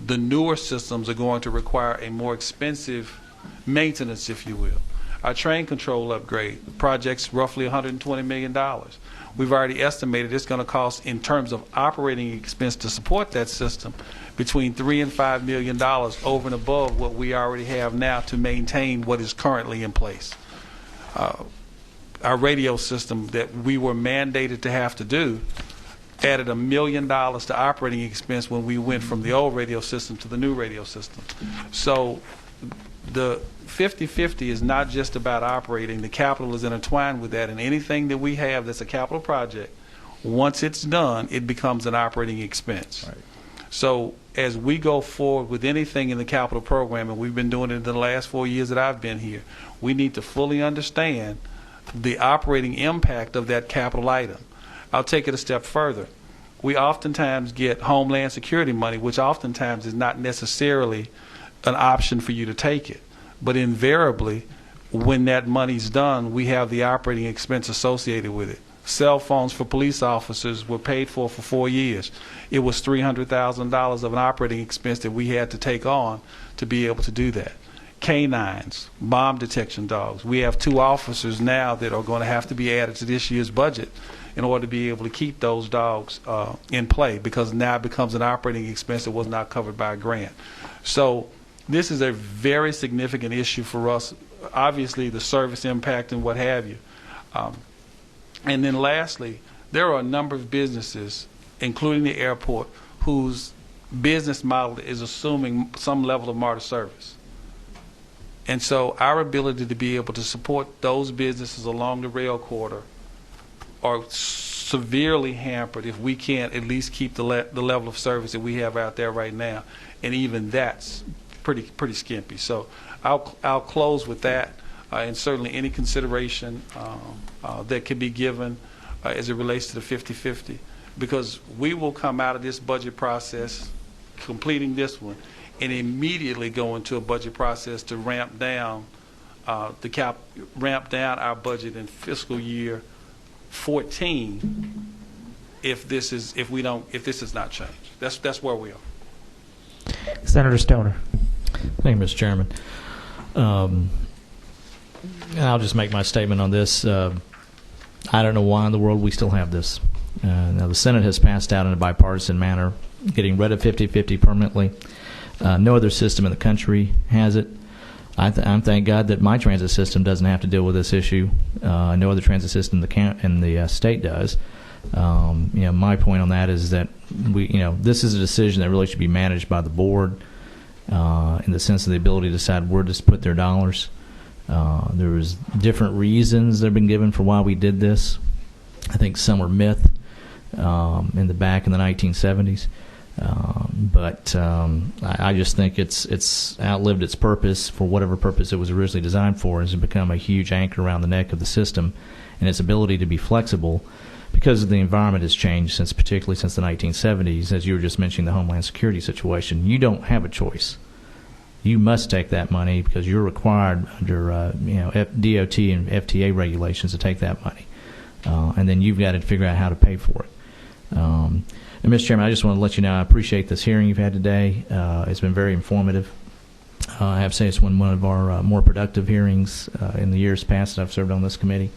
The newer systems are going to require a more expensive maintenance, if you will. Our train control upgrade, the project's roughly $120 million. We've already estimated it's going to cost, in terms of operating expense to support that system, between $3 and $5 million over and above what we already have now to maintain what is currently in place. Our radio system that we were mandated to have to do added $1 million to operating expense when we went from the old radio system to the new radio system. So the 50/50 is not just about operating. The capital is intertwined with that, and anything that we have that's a capital project, once it's done, it becomes an operating expense. Right. So as we go forward with anything in the capital program, and we've been doing it in the last 4 years that I've been here, we need to fully understand the operating impact of that capital item. I'll take it a step further. We oftentimes get Homeland Security money, which oftentimes is not necessarily an option for you to take it. But invariably, when that money's done, we have the operating expense associated with it. Cell phones for police officers were paid for 4 years. It was $300,000 of an operating expense that we had to take on to be able to do that. Canines, bomb detection dogs. We have 2 officers now that are going to have to be added to this year's budget in order to be able to keep those dogs in play, because now it becomes an operating expense that was not covered by a grant. So this is a very significant issue for us. Obviously, the service impact and what have you. And then lastly, there are a number of businesses, including the airport, whose business model is assuming some level of MARTA service. And so our ability to be able to support those businesses along the rail corridor are severely hampered if we can't at least keep the level of service that we have out there right now. And even that's pretty skimpy. So I'll close with that, and certainly any consideration that can be given as it relates to the 50/50, because we will come out of this budget process, completing this one, and immediately go into a budget process to ramp down our budget in fiscal year 14 if this is not changed. That's where we are. Senator Stoner. Thank you, Mr. Chairman. I'll just make my statement on this. I don't know why in the world we still have this. Now, the Senate has passed out in a bipartisan manner, getting rid of 50-50 permanently. No other system in the country has it. I'm thank God that my transit system doesn't have to deal with this issue. No other transit system in the state does. My point on that is that this is a decision that really should be managed by the board in the sense of the ability to decide where to put their dollars. There was different reasons that have been given for why we did this. I think some were myth in the 1970s. But I just think it's outlived its purpose for whatever purpose it was originally designed for, has become a huge anchor around the neck of the system, and its ability to be flexible because the environment has changed particularly since the 1970s. As you were just mentioning, the Homeland Security situation, you don't have a choice. You must take that money because you're required under DOT and FTA regulations to take that money, and then you've got to figure out how to pay for it. And Mr. Chairman, I just want to let you know I appreciate this hearing you've had today. It's been very informative. I have to say it's one of our more productive hearings in the years past that I've served on this committee.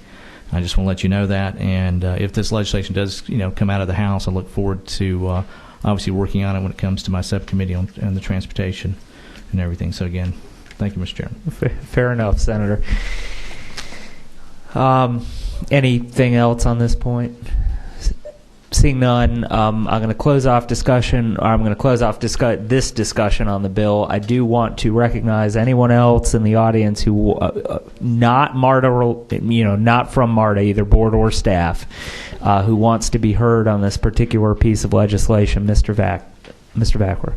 I just want to let you know that. And if this legislation does, come out of the House, I look forward to obviously working on it when it comes to my subcommittee on the transportation and everything. So again, thank you, Mr. Chairman. Fair enough, Senator. Anything else on this point? Seeing none, I'm going to close off discussion. Or I'm going to close off this discussion on the bill. I do want to recognize anyone else in the audience who not MARTA, not from MARTA, either board or staff, who wants to be heard on this particular piece of legislation. Mr. Vackler.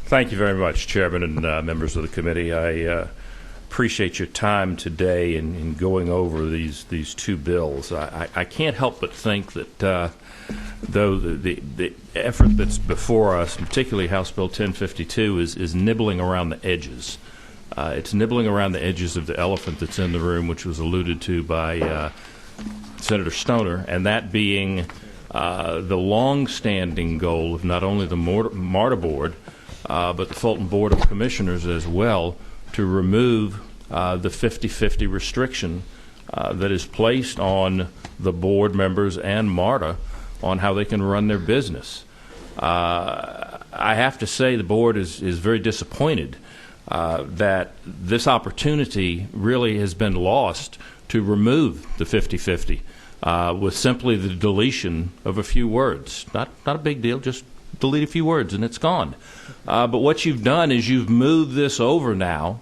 Thank you very much, Chairman and members of the committee. I appreciate your time today in going over these two bills. I can't help but think that though the effort that's before us, particularly House Bill 1052, is nibbling around the edges. It's nibbling around the edges of the elephant that's in the room, which was alluded to by Senator Stoner, and that being the long-standing goal of not only the MARTA Board, but the Fulton Board of Commissioners as well, to remove the 50-50 restriction that is placed on the board members and MARTA on how they can run their business. I have to say the board is very disappointed that this opportunity really has been lost to remove the 50-50 with simply the deletion of a few words. Not a big deal, just delete a few words and it's gone. But what you've done is you've moved this over now,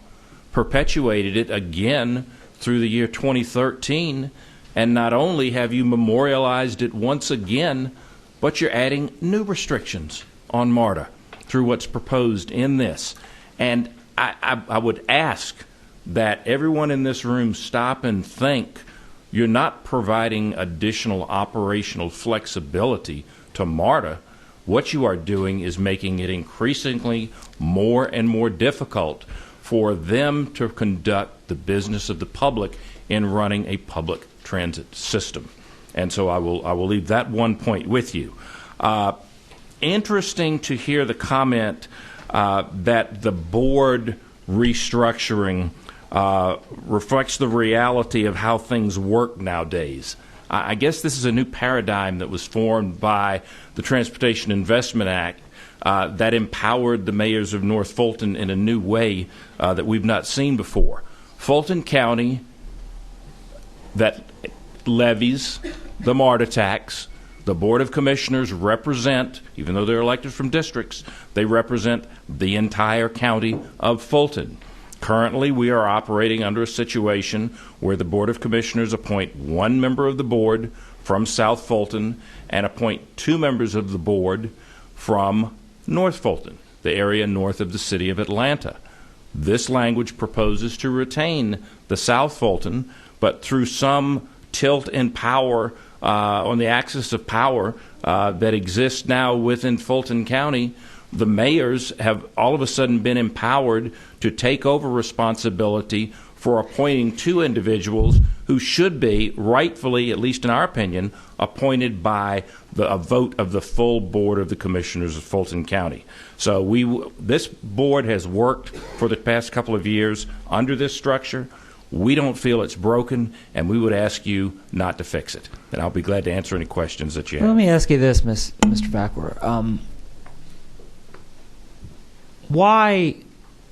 perpetuated it again through the year 2013, and not only have you memorialized it once again, but you're adding new restrictions on MARTA through what's proposed in this. And I would ask that everyone in this room stop and think. You're not providing additional operational flexibility to MARTA. What you are doing is making it increasingly more and more difficult for them to conduct the business of the public in running a public transit system. And so I will leave that one point with you. Interesting to hear the comment that the board restructuring reflects the reality of how things work nowadays. I guess this is a new paradigm that was formed by the Transportation Investment Act that empowered the mayors of North Fulton in a new way that we've not seen before. Fulton County, that levies the MARTA tax, the Board of Commissioners represent, even though they're elected from districts, they represent the entire county of Fulton. Currently, we are operating under a situation where the Board of Commissioners appoint one member of the board from South Fulton and appoint two members of the board from North Fulton, the area north of the city of Atlanta. This language proposes to retain the South Fulton, but through some tilt in power on the axis of power that exists now within Fulton County, the mayors have all of a sudden been empowered to take over responsibility for appointing two individuals who should be rightfully, at least in our opinion, appointed by a vote of the full board of the commissioners of Fulton County. So this board has worked for the past couple of years under this structure. We don't feel it's broken, and we would ask you not to fix it. And I'll be glad to answer any questions that you have. Let me ask you this, Mr. Vackler.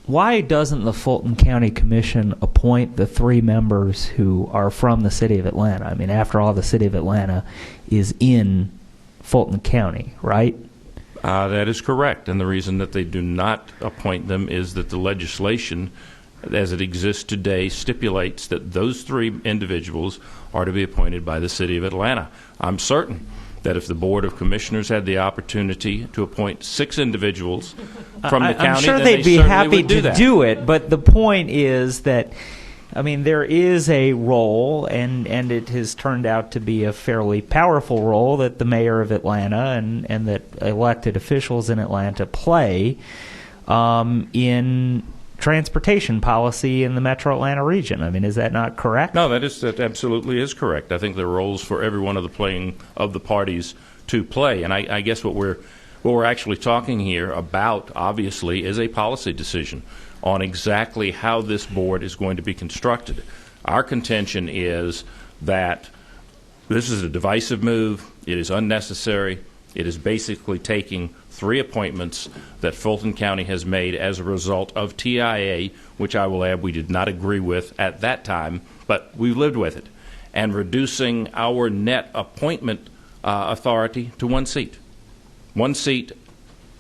Why doesn't the Fulton County Commission appoint the three members who are from the city of Atlanta? I mean, after all, the city of Atlanta is in Fulton County, right? That is correct. And the reason that they do not appoint them is that the legislation, as it exists today, stipulates that those three individuals are to be appointed by the city of Atlanta. I'm certain that if the Board of Commissioners had the opportunity to appoint 6 individuals from the county, I'm sure then they'd they be certainly happy would do to that. do it. But the point is that, I mean, there is a role, and it has turned out to be a fairly powerful role that the mayor of Atlanta and that elected officials in Atlanta play in transportation policy in the Metro Atlanta region. I mean, is that not correct? No, that absolutely is correct. I think there are roles for every one of the parties to play, and I guess what we're actually talking here about, obviously, is a policy decision on exactly how this board is going to be constructed. Our contention is that this is a divisive move. It is unnecessary. It is basically taking 3 appointments that Fulton County has made as a result of TIA, which I will add we did not agree with at that time, but we've lived with it, and reducing our net appointment authority to 1 seat. 1 seat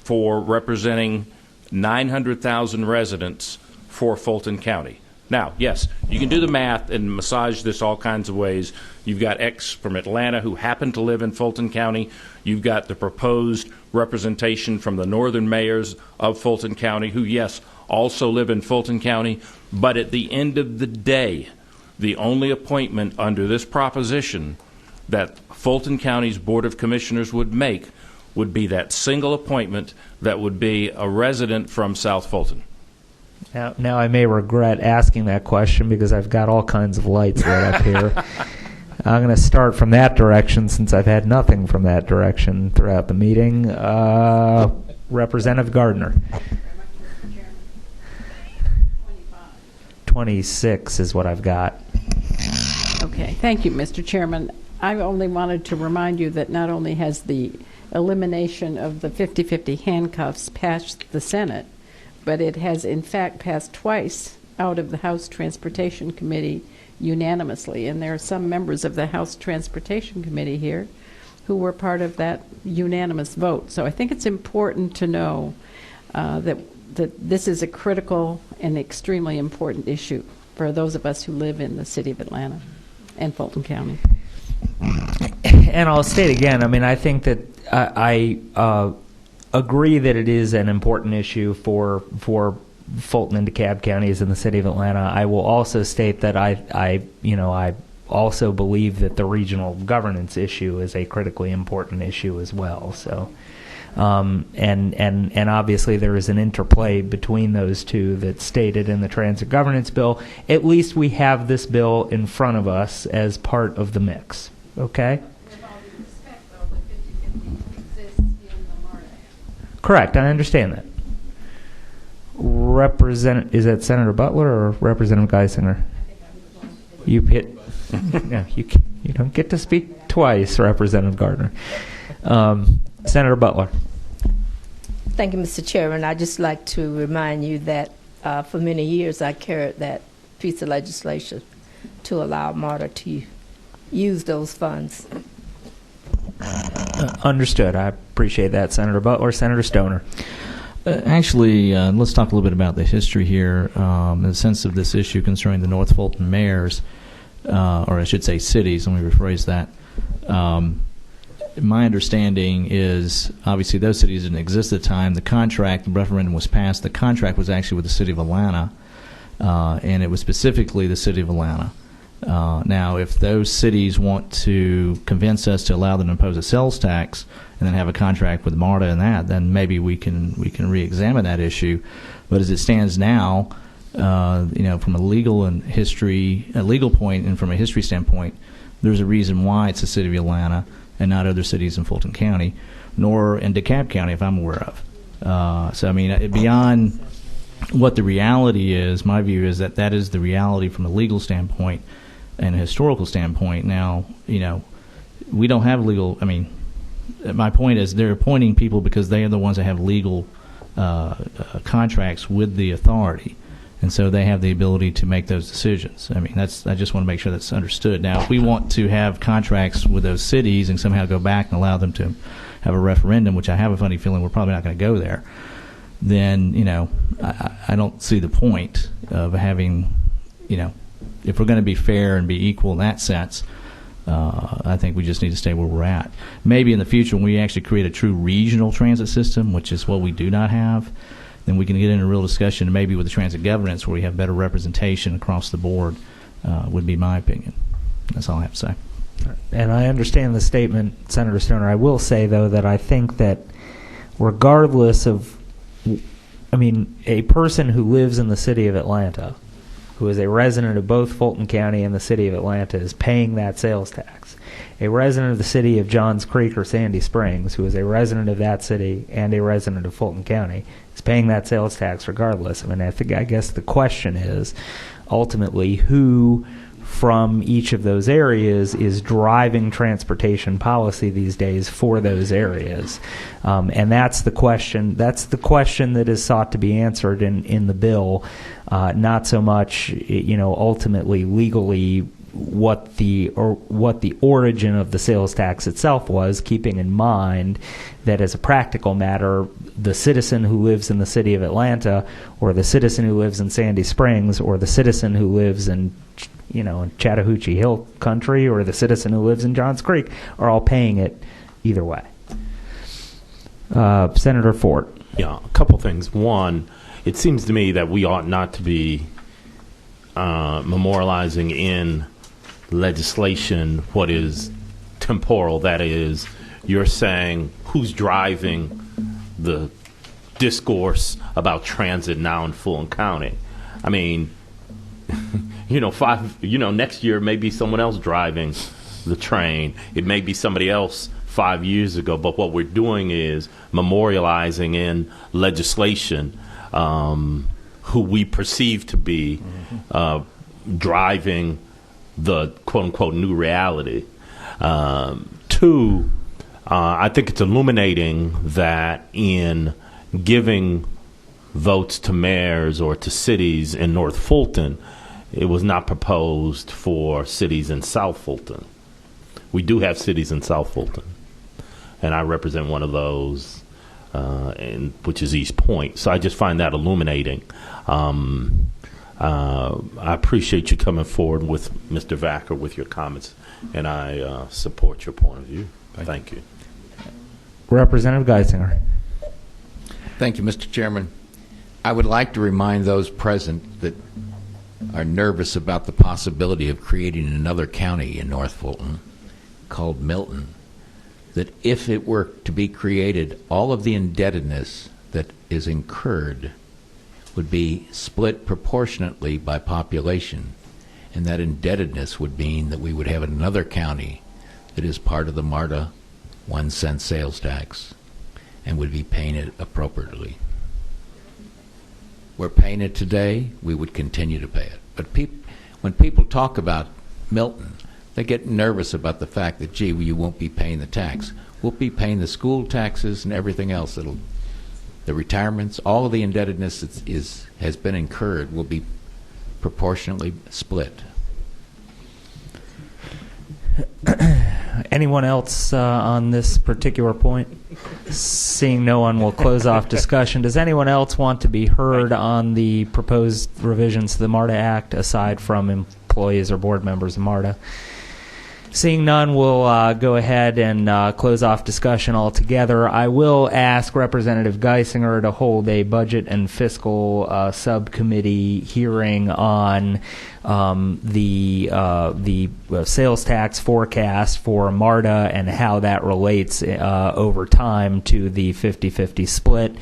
for representing 900,000 residents for Fulton County. Now, yes, you can do the math and massage this all kinds of ways. You've got X from Atlanta who happen to live in Fulton County. You've got the proposed representation from the northern mayors of Fulton County who, yes, also live in Fulton County. But at the end of the day, the only appointment under this proposition that Fulton County's Board of Commissioners would make would be that single appointment that would be a resident from South Fulton. Now I may regret asking that question because I've got all kinds of lights lit up here. I'm going to start from that direction since I've had nothing from that direction throughout the meeting. Representative Gardner. 26 is what I've got. Okay. Thank you, Mr. Chairman. I only wanted to remind you that not only has the elimination of the 50-50 handcuffs passed the Senate, but it has in fact passed twice out of the House Transportation Committee unanimously. And there are some members of the House Transportation Committee here who were part of that unanimous vote. So I think it's important to know that this is a critical and extremely important issue for those of us who live in the city of Atlanta and Fulton County. And I'll state again, I mean, I think that I agree that it is an important issue for Fulton and DeKalb counties in the city of Atlanta. I will also state that I also believe that the regional governance issue is a critically important issue as well. So, and obviously there is an interplay between those two that's stated in the transit governance bill. At least we have this bill in front of us as part of the mix. Okay. Correct. I understand that. Is that Senator Butler or Representative Geisinger? You hit. Yeah, you don't get to speak twice, Representative Gardner. Senator Butler. Thank you, Mr. Chairman. I'd just like to remind you that for many years I carried that piece of legislation to allow MARTA to use those funds. Understood. I appreciate that, Senator Butler. Senator Stoner. Actually, let's talk a little bit about the history here in the sense of this issue concerning the North Fulton mayors, or I should say cities, let me rephrase that. My understanding is, obviously, those cities didn't exist at the time. The referendum was passed. The contract was actually with the city of Atlanta, and it was specifically the city of Atlanta. Now, if those cities want to convince us to allow them to impose a sales tax and then have a contract with MARTA and that, then maybe we can re-examine that issue. But as it stands now, from a legal point and from a history standpoint, there's a reason why it's the city of Atlanta and not other cities in Fulton County, nor in DeKalb County, if I'm aware of. So, I mean, beyond what the reality is, my view is that is the reality from a legal standpoint and a historical standpoint. Now, we don't have legal. I mean, my point is they're appointing people because they are the ones that have legal contracts with the authority, and so they have the ability to make those decisions. I mean, I just want to make sure that's understood. Now, if we want to have contracts with those cities and somehow go back and allow them to have a referendum, which I have a funny feeling we're probably not going to go there, then I don't see the point of having, if we're going to be fair and be equal in that sense. I think we just need to stay where we're at. Maybe in the future, when we actually create a true regional transit system, which is what we do not have, then we can get into a real discussion, maybe with the transit governance, where we have better representation across the board, would be my opinion. That's all I have to say. And I understand the statement, Senator Stoner. I will say, though, that I think that regardless of, a person who lives in the city of Atlanta, who is a resident of both Fulton County and the city of Atlanta, is paying that sales tax. A resident of the city of Johns Creek or Sandy Springs, who is a resident of that city and a resident of Fulton County, is paying that sales tax regardless. I guess the question is, ultimately, who from each of those areas is driving transportation policy these days for those areas, and that's the question. That's the question that is sought to be answered in the bill, not so much, ultimately legally what the origin of the sales tax itself was, keeping in mind that as a practical matter, the citizen who lives in the city of Atlanta, or the citizen who lives in Sandy Springs, or the citizen who lives in Chattahoochee Hill country, or the citizen who lives in Johns Creek, are all paying it either way. Senator Ford. Yeah, a couple things. One, it seems to me that we ought not to be memorializing in legislation what is temporal. That is, you're saying who's driving the discourse about transit now in Fulton County. I mean, next year may be someone else driving the train. It may be somebody else 5 years ago. But what we're doing is memorializing in legislation who we perceive to be driving the quote-unquote new reality. Two, I think it's illuminating that in giving votes to mayors or to cities in North Fulton, it was not proposed for cities in South Fulton. We do have cities in South Fulton, and I represent one of those, which is East Point. So I just find that illuminating. I appreciate you coming forward with Mr. Vacker with your comments, and I support your point of view. Thank you. Representative Geisinger. Thank you, Mr. Chairman. I would like to remind those present that are nervous about the possibility of creating another county in North Fulton called Milton, that if it were to be created, all of the indebtedness that is incurred would be split proportionately by population, and that indebtedness would mean that we would have another county that is part of the MARTA 1 cent sales tax and would be paying it appropriately. We're paying it today, we would continue to pay it. But when people talk about Milton, they get nervous about the fact that, gee, you won't be paying the tax. We'll be paying the school taxes and everything else. The retirements, all of the indebtedness that has been incurred will be proportionately split. Anyone else on this particular point? Seeing no one, will close off discussion. Does anyone else want to be heard on the proposed revisions to the MARTA Act, aside from employees or board members of MARTA? Seeing none, we'll go ahead and close off discussion altogether. I will ask Representative Geisinger to hold a budget and fiscal subcommittee hearing on the sales tax forecast for MARTA and how that relates over time to the 50-50 split.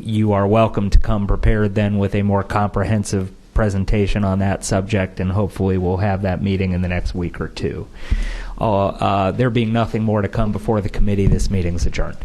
You are welcome to come prepared then with a more comprehensive presentation on that subject, and hopefully we'll have that meeting in the next week or two. There being nothing more to come before the committee, this meeting is adjourned.